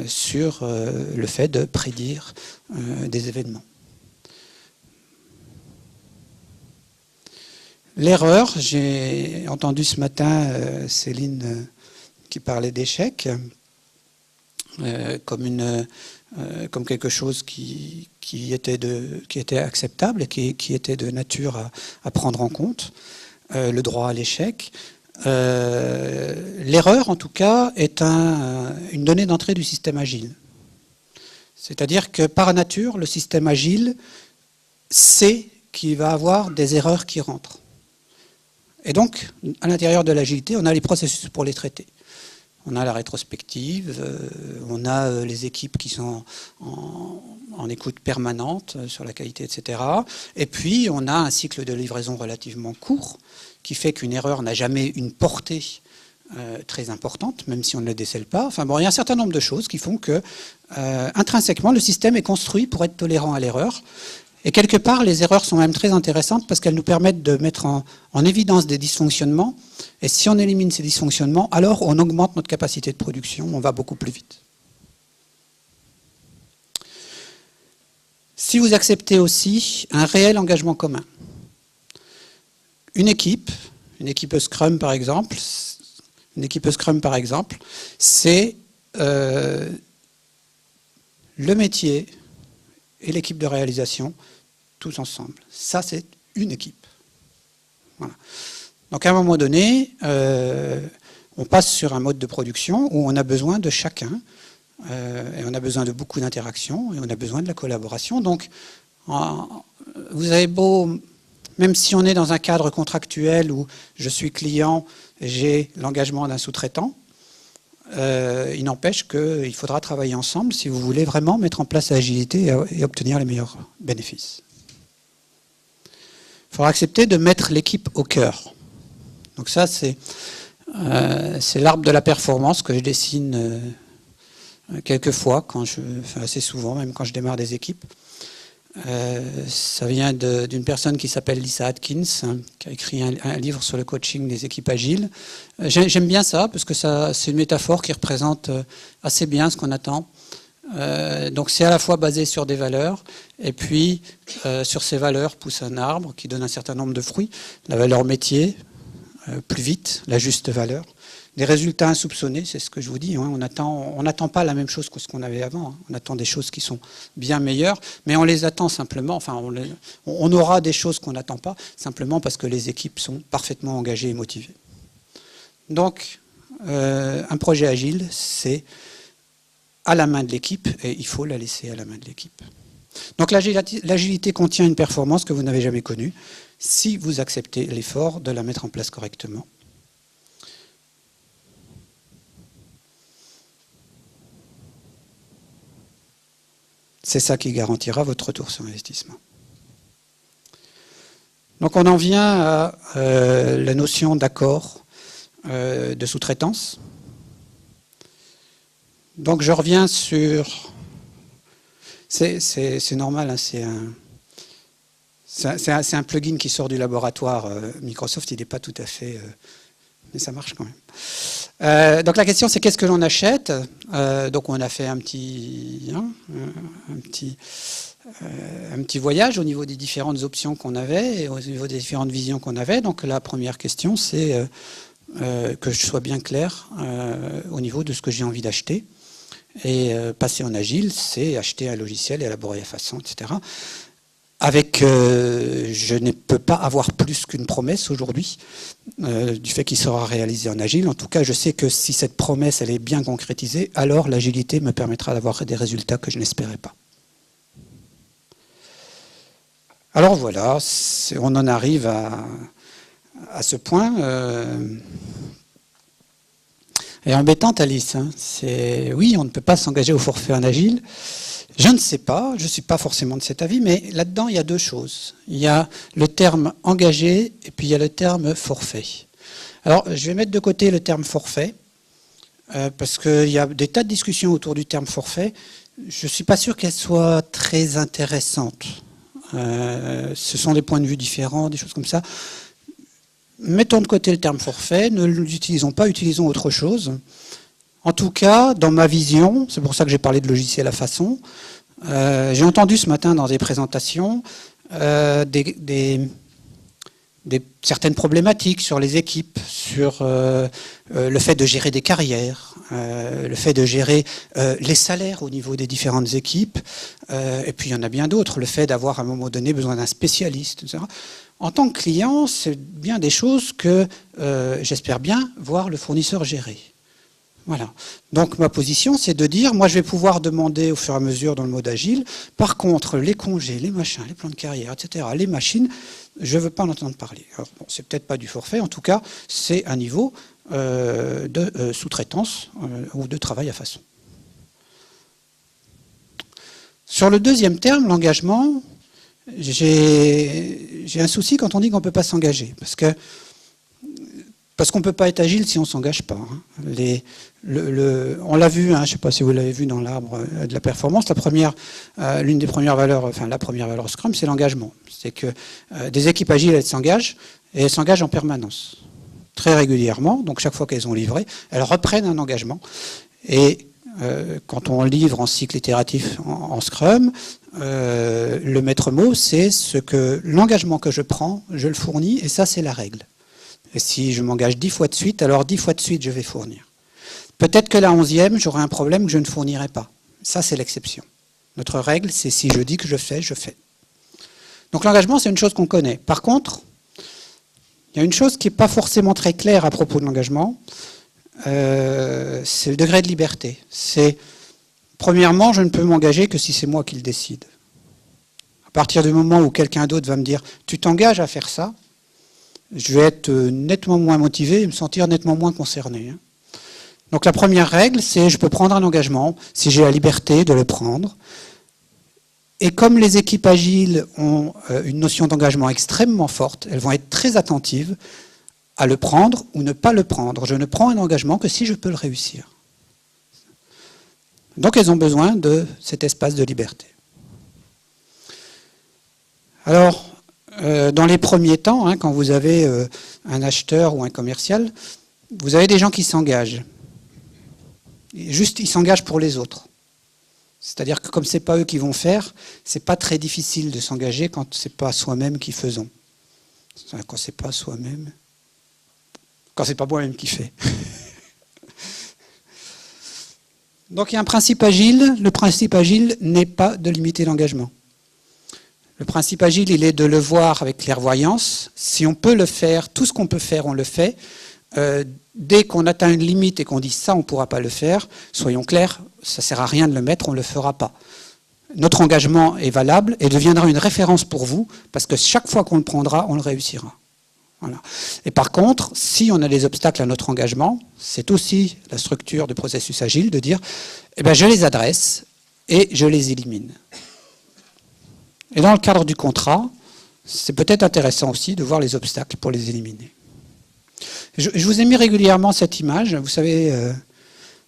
sur le fait de prédire des événements. L'erreur, j'ai entendu ce matin Céline qui parlait d'échec comme quelque chose qui était acceptable et qui était de nature à prendre en compte, le droit à l'échec. L'erreur, en tout cas, est une donnée d'entrée du système agile. C'est-à-dire que par nature, le système agile sait qu'il va avoir des erreurs qui rentrent. Et donc, à l'intérieur de l'agilité, on a les processus pour les traiter. On a la rétrospective, on a les équipes qui sont en écoute permanente sur la qualité, etc. Et puis, on a un cycle de livraison relativement court qui fait qu'une erreur n'a jamais une portée très importante, même si on ne la décèle pas. Enfin bon, il y a un certain nombre de choses qui font que, intrinsèquement, le système est construit pour être tolérant à l'erreur. Et quelque part, les erreurs sont même très intéressantes parce qu'elles nous permettent de mettre en évidence des dysfonctionnements. Et si on élimine ces dysfonctionnements, alors on augmente notre capacité de production, on va beaucoup plus vite. Si vous acceptez aussi un réel engagement commun, une équipe Scrum par exemple, c'est le métier et l'équipe de réalisation, tous ensemble. Ça, c'est une équipe. Voilà. Donc à un moment donné, on passe sur un mode de production où on a besoin de chacun, et on a besoin de beaucoup d'interactions, et on a besoin de la collaboration. Donc, vous avez beau, même si on est dans un cadre contractuel où je suis client, j'ai l'engagement d'un sous-traitant, il n'empêche qu'il faudra travailler ensemble si vous voulez vraiment mettre en place l'agilité et obtenir les meilleurs bénéfices. Il faudra accepter de mettre l'équipe au cœur. Donc ça, c'est l'arbre de la performance que je dessine quelquefois, assez souvent, même quand je démarre des équipes. Ça vient d'une personne qui s'appelle Lisa Atkins, hein, qui a écrit un livre sur le coaching des équipes agiles. J'aime bien ça, parce que c'est une métaphore qui représente assez bien ce qu'on attend. Donc c'est à la fois basé sur des valeurs, et puis sur ces valeurs pousse un arbre qui donne un certain nombre de fruits. La valeur métier, plus vite, la juste valeur. Des résultats insoupçonnés, c'est ce que je vous dis. Hein. On n'attend pas la même chose que ce qu'on avait avant. Hein. On attend des choses qui sont bien meilleures, mais on les attend simplement. Enfin, on aura des choses qu'on n'attend pas, simplement parce que les équipes sont parfaitement engagées et motivées. Donc, un projet agile, c'est à la main de l'équipe, et il faut la laisser à la main de l'équipe. Donc, l'agilité contient une performance que vous n'avez jamais connue, si vous acceptez l'effort de la mettre en place correctement. C'est ça qui garantira votre retour sur investissement. Donc on en vient à la notion d'accord de sous-traitance. Donc je reviens sur... C'est normal, hein, c'est un plugin qui sort du laboratoire Microsoft, il n'est pas tout à fait... mais ça marche quand même. Donc la question c'est qu'est-ce que l'on achète. Donc on a fait un petit voyage au niveau des différentes options qu'on avait et au niveau des différentes visions qu'on avait. Donc la première question c'est que je sois bien clair au niveau de ce que j'ai envie d'acheter. Et passer en agile, c'est acheter un logiciel et élaborer la façon, etc. Avec, je ne peux pas avoir plus qu'une promesse aujourd'hui du fait qu'il sera réalisé en agile. En tout cas, je sais que si cette promesse elle est bien concrétisée, alors l'agilité me permettra d'avoir des résultats que je n'espérais pas. Alors voilà, on en arrive à ce point. Et embêtante, Alice. Hein, oui, on ne peut pas s'engager au forfait en agile. Je ne sais pas, je ne suis pas forcément de cet avis, mais là-dedans, il y a deux choses. Il y a le terme engagé et puis il y a le terme forfait. Alors, je vais mettre de côté le terme forfait, parce qu'il y a des tas de discussions autour du terme forfait. Je ne suis pas sûr qu'elles soient très intéressantes. Ce sont des points de vue différents, des choses comme ça. Mettons de côté le terme forfait, ne l'utilisons pas, utilisons autre chose. En tout cas, dans ma vision, c'est pour ça que j'ai parlé de logiciel à façon, j'ai entendu ce matin dans des présentations certaines problématiques sur les équipes, sur le fait de gérer des carrières, le fait de gérer les salaires au niveau des différentes équipes, et puis il y en a bien d'autres, le fait d'avoir à un moment donné besoin d'un spécialiste, etc. En tant que client, c'est bien des choses que j'espère bien voir le fournisseur gérer. Voilà. Donc ma position, c'est de dire, moi je vais pouvoir demander au fur et à mesure dans le mode agile, par contre les congés, les machins, les plans de carrière, etc., les machines, je ne veux pas en entendre parler. Alors, bon, c'est peut-être pas du forfait, en tout cas, c'est un niveau de sous-traitance ou de travail à façon. Sur le deuxième terme, l'engagement, j'ai un souci quand on dit qu'on ne peut pas s'engager, parce qu'on ne peut pas être agile si on ne s'engage pas. Hein. On l'a vu, hein, je ne sais pas si vous l'avez vu dans l'arbre de la performance, l'une des premières valeurs, enfin la première valeur Scrum, c'est l'engagement. C'est que des équipes agiles, elles s'engagent, et elles s'engagent en permanence, très régulièrement. Donc chaque fois qu'elles ont livré, elles reprennent un engagement. Et quand on livre en cycle itératif en Scrum, le maître mot, c'est l'engagement que je prends, je le fournis, et ça c'est la règle. Et si je m'engage 10 fois de suite, alors 10 fois de suite, je vais fournir. Peut-être que la 11e, j'aurai un problème que je ne fournirai pas. Ça, c'est l'exception. Notre règle, c'est si je dis que je fais, je fais. Donc l'engagement, c'est une chose qu'on connaît. Par contre, il y a une chose qui n'est pas forcément très claire à propos de l'engagement, c'est le degré de liberté. C'est, premièrement, je ne peux m'engager que si c'est moi qui le décide. À partir du moment où quelqu'un d'autre va me dire « tu t'engages à faire ça », je vais être nettement moins motivé et me sentir nettement moins concerné. Donc la première règle, c'est je peux prendre un engagement si j'ai la liberté de le prendre. Et comme les équipes agiles ont une notion d'engagement extrêmement forte, elles vont être très attentives à le prendre ou ne pas le prendre. Je ne prends un engagement que si je peux le réussir. Donc elles ont besoin de cet espace de liberté. Alors, dans les premiers temps, quand vous avez un acheteur ou un commercial, vous avez des gens qui s'engagent. Juste, ils s'engagent pour les autres. C'est-à-dire que comme ce n'est pas eux qui vont faire, ce n'est pas très difficile de s'engager quand ce n'est pas soi-même qui faisons. Quand ce n'est pas soi-même, quand ce n'est pas moi-même qui fais. Donc il y a un principe agile. Le principe agile n'est pas de limiter l'engagement. Le principe agile, il est de le voir avec clairvoyance. Si on peut le faire, tout ce qu'on peut faire, on le fait. Dès qu'on atteint une limite et qu'on dit ça, on ne pourra pas le faire, soyons clairs, ça ne sert à rien de le mettre, on ne le fera pas. Notre engagement est valable et deviendra une référence pour vous, parce que chaque fois qu'on le prendra, on le réussira. Voilà. Et par contre, si on a des obstacles à notre engagement, c'est aussi la structure du processus agile de dire eh ben, je les adresse et je les élimine. Et dans le cadre du contrat, c'est peut-être intéressant aussi de voir les obstacles pour les éliminer. Je vous ai mis régulièrement cette image. Vous savez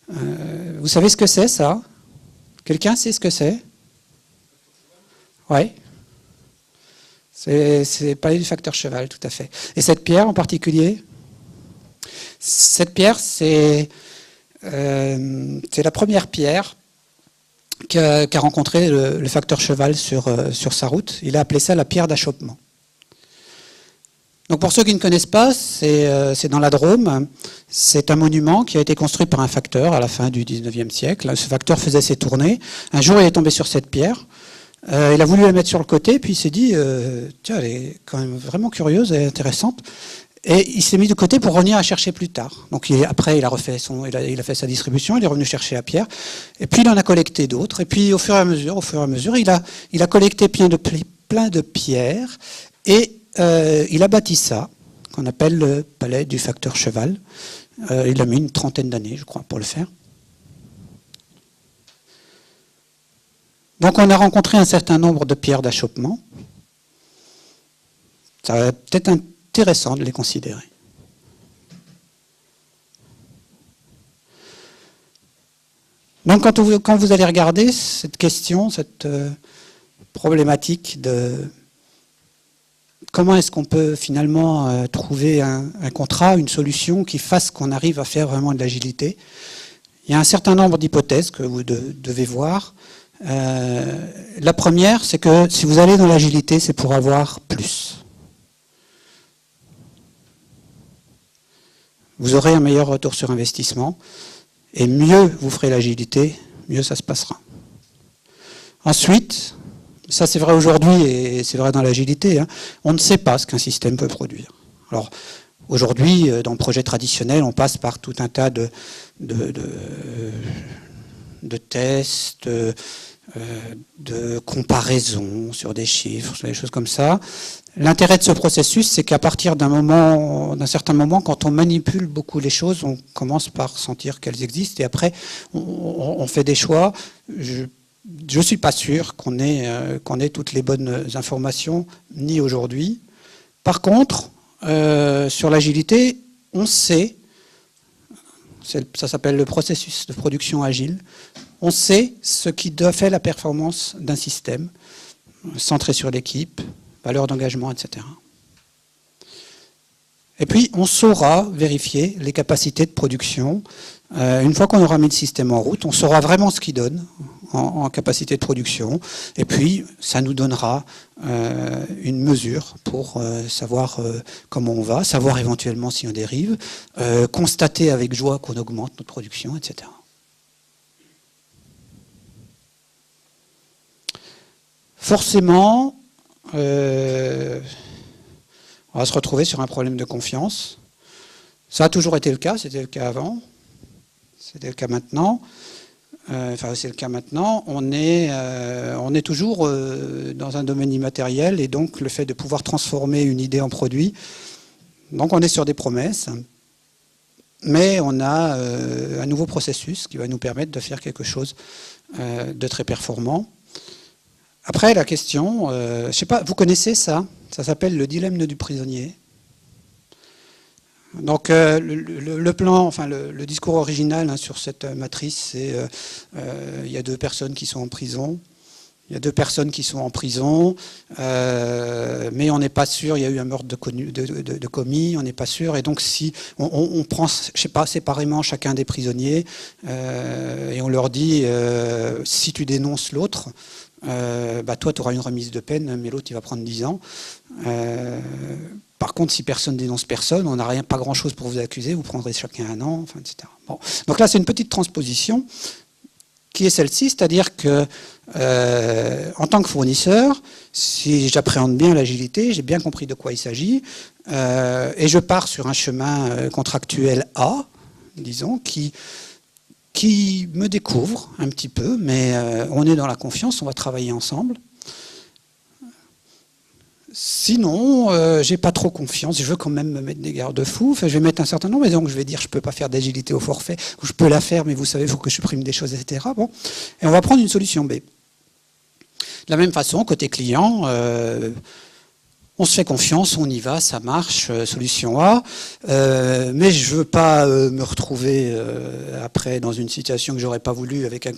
ce que c'est, ça? Quelqu'un sait ce que c'est? Oui. C'est le palais du facteur cheval, tout à fait. Et cette pierre en particulier? Cette pierre, c'est la première pierre qu'a rencontré le facteur cheval sur sa route. Il a appelé ça la pierre d'achoppement. Donc pour ceux qui ne connaissent pas, c'est dans la Drôme. C'est un monument qui a été construit par un facteur à la fin du 19e siècle. Ce facteur faisait ses tournées. Un jour, il est tombé sur cette pierre. Il a voulu la mettre sur le côté, puis il s'est dit tiens, elle est quand même vraiment curieuse et intéressante. Et il s'est mis de côté pour revenir la chercher plus tard. Donc après, il a fait sa distribution, il est revenu chercher la pierre. Et puis il en a collecté d'autres. Et puis au fur et à mesure, il a collecté plein de pierres. Et il a bâti ça, qu'on appelle le palais du facteur cheval. Il a mis une trentaine d'années, je crois, pour le faire. Donc on a rencontré un certain nombre de pierres d'achoppement. Ça va peut-être intéressant de les considérer. Donc quand vous allez regarder cette question, cette problématique de comment est-ce qu'on peut finalement trouver un contrat, une solution qui fasse qu'on arrive à faire vraiment de l'agilité, il y a un certain nombre d'hypothèses que vous devez voir. La première, c'est que si vous allez dans l'agilité, c'est pour avoir plus. Vous aurez un meilleur retour sur investissement, et mieux vous ferez l'agilité, mieux ça se passera. Ensuite, ça c'est vrai aujourd'hui et c'est vrai dans l'agilité, on ne sait pas ce qu'un système peut produire. Alors aujourd'hui, dans le projet traditionnel, on passe par tout un tas de tests, de comparaisons sur des chiffres, sur des choses comme ça. L'intérêt de ce processus, c'est qu'à partir d'un certain moment, quand on manipule beaucoup les choses, on commence par sentir qu'elles existent et après, on fait des choix. Je ne suis pas sûr qu'on ait toutes les bonnes informations, ni aujourd'hui. Par contre, sur l'agilité, on sait, ça s'appelle le processus de production agile, on sait ce qui fait la performance d'un système, centré sur l'équipe, valeur d'engagement, etc. Et puis, on saura vérifier les capacités de production. Une fois qu'on aura mis le système en route, on saura vraiment ce qu'il donne en capacité de production. Et puis, ça nous donnera une mesure pour savoir comment on va, savoir éventuellement si on dérive, constater avec joie qu'on augmente notre production, etc. forcément, on va se retrouver sur un problème de confiance. Ça a toujours été le cas, c'était le cas avant, c'était le cas maintenant. Enfin, c'est le cas maintenant. On est toujours dans un domaine immatériel, et donc le fait de pouvoir transformer une idée en produit. Donc on est sur des promesses, mais on a un nouveau processus qui va nous permettre de faire quelque chose de très performant. Après, la question, je sais pas, vous connaissez ça? Ça s'appelle le dilemme du prisonnier. Donc le plan, enfin le discours original sur cette matrice, c'est il y a deux personnes qui sont en prison. Il y a deux personnes qui sont en prison, mais on n'est pas sûr, il y a eu un meurtre de commis, on n'est pas sûr, et donc si on prend, je sais pas, séparément chacun des prisonniers, et on leur dit, si tu dénonces l'autre, bah toi tu auras une remise de peine, mais l'autre il va prendre 10 ans. Par contre, si personne dénonce personne, on n'a pas grand-chose pour vous accuser, vous prendrez chacun un an, enfin, etc. Bon. Donc là, c'est une petite transposition qui est celle-ci, c'est-à-dire que en tant que fournisseur, si j'appréhende bien l'agilité, j'ai bien compris de quoi il s'agit, et je pars sur un chemin contractuel A, disons, qui me découvre un petit peu, mais on est dans la confiance, on va travailler ensemble. Sinon, j'ai pas trop confiance, je veux quand même me mettre des garde-fous, enfin, je vais mettre un certain nombre, et donc je vais dire je peux pas faire d'agilité au forfait, ou je peux la faire, mais vous savez, il faut que je supprime des choses, etc. Bon. Et on va prendre une solution B. De la même façon, côté client, on se fait confiance, on y va, ça marche, solution A, mais je veux pas me retrouver après dans une situation que j'aurais pas voulu avec un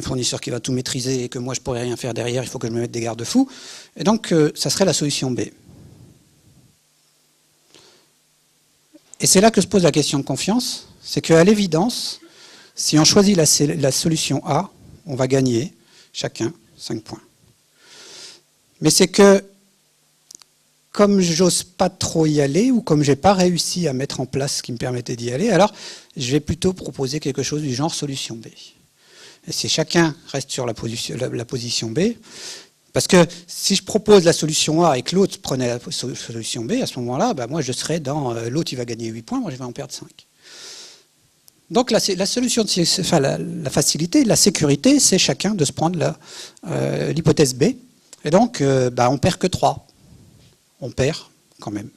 fournisseur qui va tout maîtriser et que moi je pourrais rien faire derrière, il faut que je me mette des garde-fous. Et donc ça serait la solution B. Et c'est là que se pose la question de confiance, c'est qu'à l'évidence, si on choisit la solution A, on va gagner chacun 5 points. Mais c'est que comme j'ose pas trop y aller, ou comme j'ai pas réussi à mettre en place ce qui me permettait d'y aller, alors je vais plutôt proposer quelque chose du genre solution B. Et si chacun reste sur la position B, parce que si je propose la solution A et que l'autre prenait la solution B, à ce moment-là, bah moi je serais dans l'autre il va gagner 8 points, moi je vais en perdre 5. Donc la solution, enfin, la facilité, la sécurité, c'est chacun de se prendre l'hypothèse B. Et donc bah, on perd que 3. On perd quand même.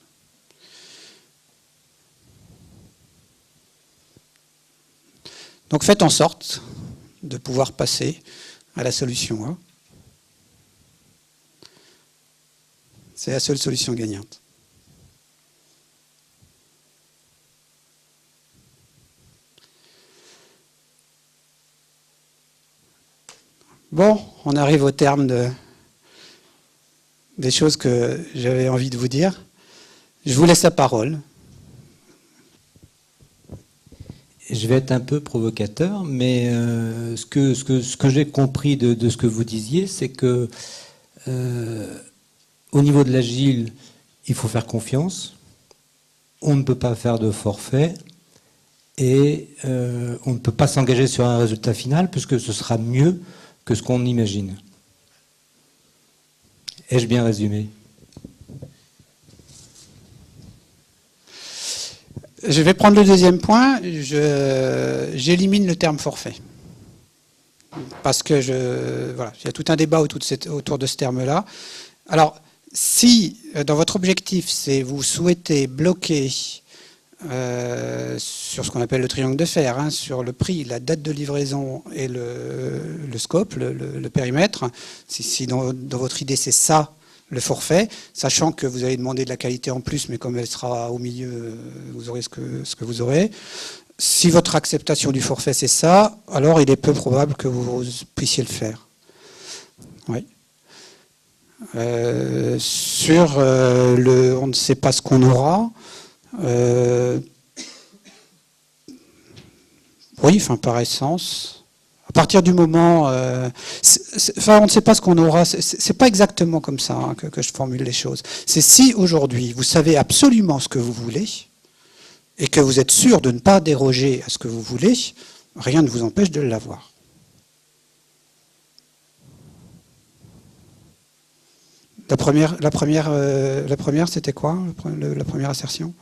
Donc faites en sorte de pouvoir passer à la solution A. C'est la seule solution gagnante. Bon, on arrive au terme des choses que j'avais envie de vous dire. Je vous laisse la parole. Je vais être un peu provocateur, mais ce que j'ai compris de ce que vous disiez, c'est que au niveau de l'agile, il faut faire confiance. On ne peut pas faire de forfait et on ne peut pas s'engager sur un résultat final puisque ce sera mieux que ce qu'on imagine. Ai-je bien résumé ? Je vais prendre le deuxième point. J'élimine le terme forfait. Parce que voilà, il y a tout un débat autour de ce terme-là. Alors, si dans votre objectif, c'est vous souhaitez bloquer sur ce qu'on appelle le triangle de fer, hein, sur le prix, la date de livraison et le scope, le périmètre, si dans votre idée c'est ça, le forfait, sachant que vous allez demander de la qualité en plus, mais comme elle sera au milieu, vous aurez ce que vous aurez. Si votre acceptation du forfait c'est ça, alors il est peu probable que vous puissiez le faire. Oui. Sur on ne sait pas ce qu'on aura. Oui, enfin par essence. À partir du moment, enfin on ne sait pas ce qu'on aura. C'est pas exactement comme ça hein, que je formule les choses. C'est si aujourd'hui vous savez absolument ce que vous voulez et que vous êtes sûr de ne pas déroger à ce que vous voulez, rien ne vous empêche de l'avoir. La première c'était quoi, la première assertion?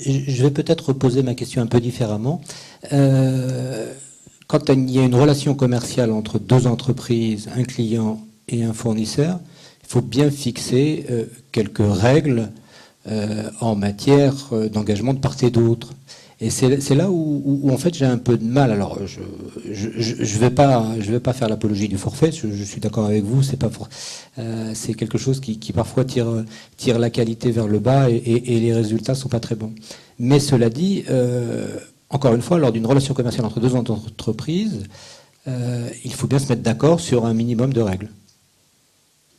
Je vais peut-être reposer ma question un peu différemment. Quand il y a une relation commerciale entre deux entreprises, un client et un fournisseur, il faut bien fixer quelques règles en matière d'engagement de part et d'autre. Et c'est là où en fait j'ai un peu de mal. Alors je vais pas faire l'apologie du forfait. Je suis d'accord avec vous. C'est quelque chose qui parfois tire la qualité vers le bas et les résultats sont pas très bons. Mais cela dit, encore une fois, lors d'une relation commerciale entre deux entreprises, il faut bien se mettre d'accord sur un minimum de règles.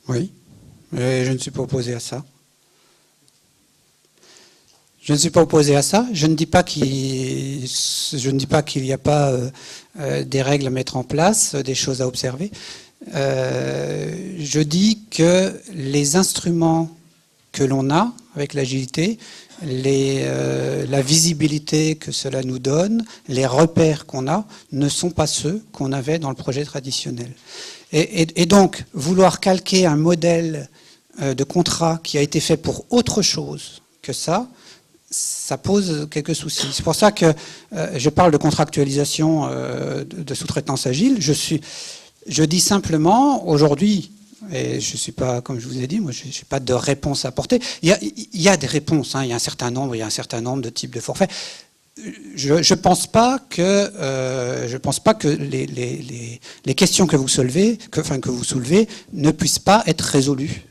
Oui, je ne suis pas opposé à ça. Je ne suis pas opposé à ça. Je ne dis pas qu'il n'y a pas des règles à mettre en place, des choses à observer. Je dis que les instruments que l'on a avec l'agilité, la visibilité que cela nous donne, les repères qu'on a, ne sont pas ceux qu'on avait dans le projet traditionnel. Et donc, vouloir calquer un modèle de contrat qui a été fait pour autre chose que ça pose quelques soucis. C'est pour ça que je parle de contractualisation de sous-traitance agile. Je dis simplement, aujourd'hui, et je ne suis pas, comme je vous ai dit, moi je n'ai pas de réponse à apporter. Il y a des réponses, hein, il y a un certain nombre de types de forfaits. Je ne pense pas que les questions que vous soulevez ne puissent pas être résolues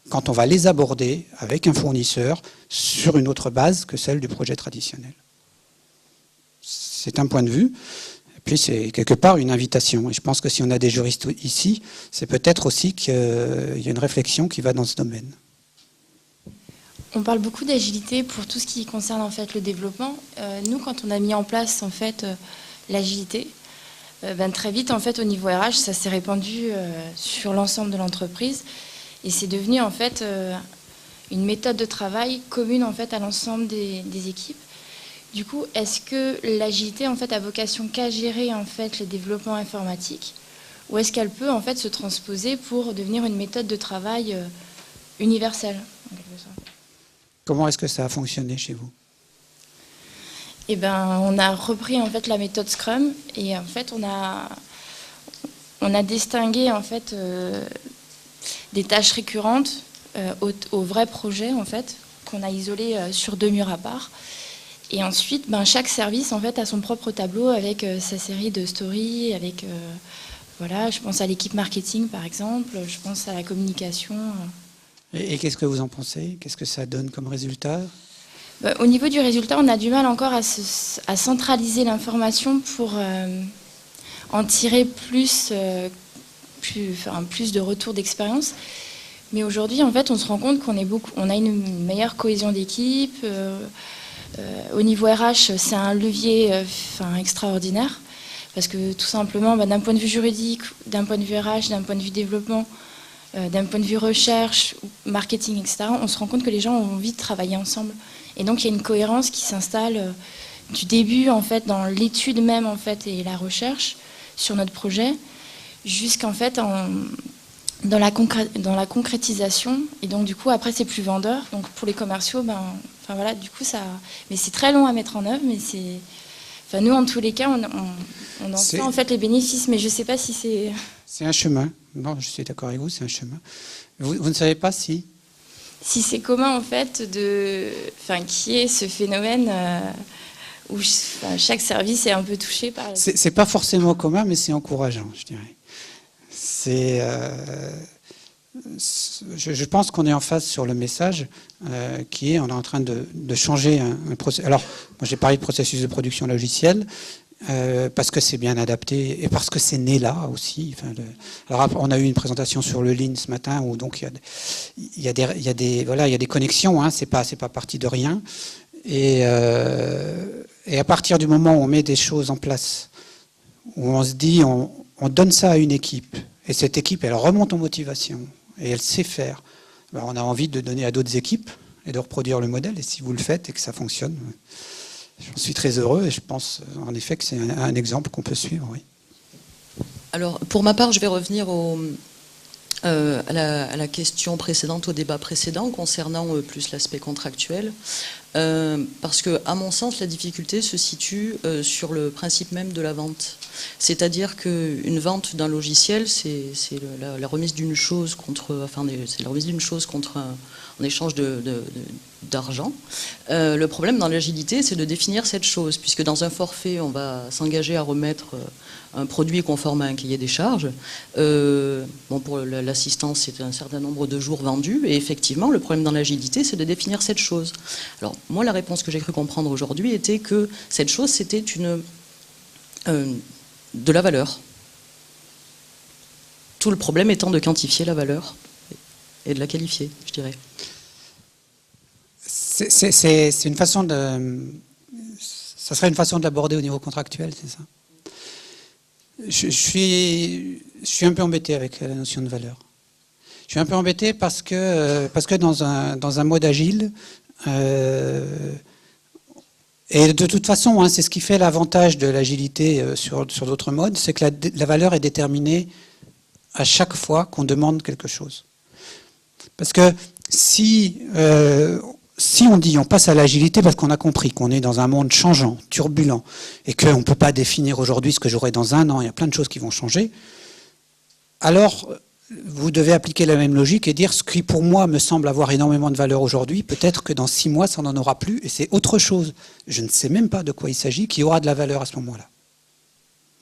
quand on va les aborder avec un fournisseur sur une autre base que celle du projet traditionnel. C'est un point de vue. Et puis c'est quelque part une invitation. Et je pense que si on a des juristes ici, c'est peut-être aussi qu'il y a une réflexion qui va dans ce domaine. On parle beaucoup d'agilité pour tout ce qui concerne en fait le développement. Nous, quand on a mis en place en fait l'agilité, très vite en fait au niveau RH, ça s'est répandu sur l'ensemble de l'entreprise. Et c'est devenu en fait une méthode de travail commune en fait à l'ensemble des équipes. Du coup, est-ce que l'agilité en fait a vocation qu'à gérer en fait les développements informatiques, ou est-ce qu'elle peut en fait se transposer pour devenir une méthode de travail universelle en quelque sorte? Comment est-ce que ça a fonctionné chez vous? Eh ben, on a repris en fait la méthode Scrum et en fait on a distingué en fait des tâches récurrentes au vrai projet en fait qu'on a isolé sur 2 murs à part. Et ensuite, chaque service en fait a son propre tableau avec sa série de stories, avec voilà, je pense à l'équipe marketing par exemple, je pense à la communication. Et qu'est-ce que vous en pensez? Qu'est-ce que ça donne comme résultat? Au niveau du résultat, on a du mal encore à centraliser l'information pour en tirer plus de retours d'expérience. Mais aujourd'hui, en fait, on se rend compte on a une meilleure cohésion d'équipe. Au niveau RH, c'est un levier extraordinaire. Parce que tout simplement, d'un point de vue juridique, d'un point de vue RH, d'un point de vue développement, d'un point de vue recherche, marketing, etc., on se rend compte que les gens ont envie de travailler ensemble. Et donc, il y a une cohérence qui s'installe du début, en fait, dans l'étude même, en fait, et la recherche sur notre projet, jusqu'en fait, dans la concrétisation. Et donc, du coup, après, c'est plus vendeur. Donc, pour les commerciaux, voilà, du coup, ça... Mais c'est très long à mettre en œuvre, mais c'est... Enfin, nous, en tous les cas, on en sent, en fait, les bénéfices, mais je ne sais pas si c'est... C'est un chemin. Non, je suis d'accord avec vous, c'est un chemin. Vous ne savez pas si c'est commun, en fait, qui est ce phénomène où chaque service est un peu touché par... C'est pas forcément commun, mais c'est encourageant, je dirais. Je pense qu'on est en phase sur le message qui est, on est en train de changer un processus. Alors, moi j'ai parlé de processus de production logicielle parce que c'est bien adapté et parce que c'est né là aussi. Alors on a eu une présentation sur le Lean ce matin où donc il y a des connexions. Hein, c'est pas parti de rien. Et à partir du moment où on met des choses en place, où on se dit on donne ça à une équipe et cette équipe elle remonte en motivation et elle sait faire, on a envie de donner à d'autres équipes et de reproduire le modèle. Et si vous le faites et que ça fonctionne, j'en suis très heureux et je pense en effet que c'est un exemple qu'on peut suivre. Oui. Alors, pour ma part, je vais revenir à la question précédente, au débat précédent, concernant plus l'aspect contractuel. Parce que, à mon sens, la difficulté se situe sur le principe même de la vente. C'est-à-dire qu'une vente d'un logiciel, c'est la remise d'une chose contre, c'est la remise d'une chose contre en échange d'argent. Le problème dans l'agilité, c'est de définir cette chose, puisque dans un forfait, on va s'engager à remettre un produit conforme à un cahier des charges. Bon, pour l'assistance, c'est un certain nombre de jours vendus, et effectivement, le problème dans l'agilité, c'est de définir cette chose. Alors, moi, la réponse que j'ai cru comprendre aujourd'hui était que cette chose, c'était de la valeur. Tout le problème étant de quantifier la valeur et de la qualifier, je dirais. C'est une façon de... Ça serait une façon de l'aborder au niveau contractuel, c'est ça? Je suis un peu embêté avec la notion de valeur. Je suis un peu embêté parce que dans un mode agile, et de toute façon, hein, c'est ce qui fait l'avantage de l'agilité sur d'autres modes, c'est que la valeur est déterminée à chaque fois qu'on demande quelque chose. Parce que si on dit on passe à l'agilité parce qu'on a compris qu'on est dans un monde changeant, turbulent, et qu'on ne peut pas définir aujourd'hui ce que j'aurai dans un an, il y a plein de choses qui vont changer, alors vous devez appliquer la même logique et dire ce qui pour moi me semble avoir énormément de valeur aujourd'hui, peut-être que dans 6 mois ça n'en aura plus, et c'est autre chose. Je ne sais même pas de quoi il s'agit, qui aura de la valeur à ce moment-là.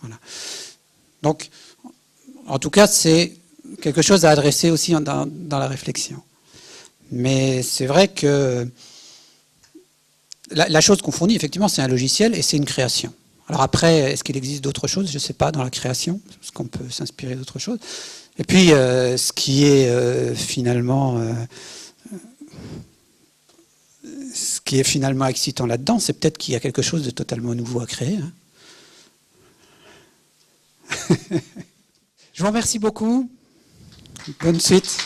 Voilà. Donc, en tout cas, c'est quelque chose à adresser aussi dans la réflexion. Mais c'est vrai que la chose qu'on fournit, effectivement, c'est un logiciel et c'est une création. Alors après, est-ce qu'il existe d'autres choses? Je ne sais pas, dans la création, parce qu'on peut s'inspirer d'autres choses. Et puis, ce qui est finalement excitant là-dedans, c'est peut-être qu'il y a quelque chose de totalement nouveau à créer. Hein. Je vous remercie beaucoup. Bonne suite.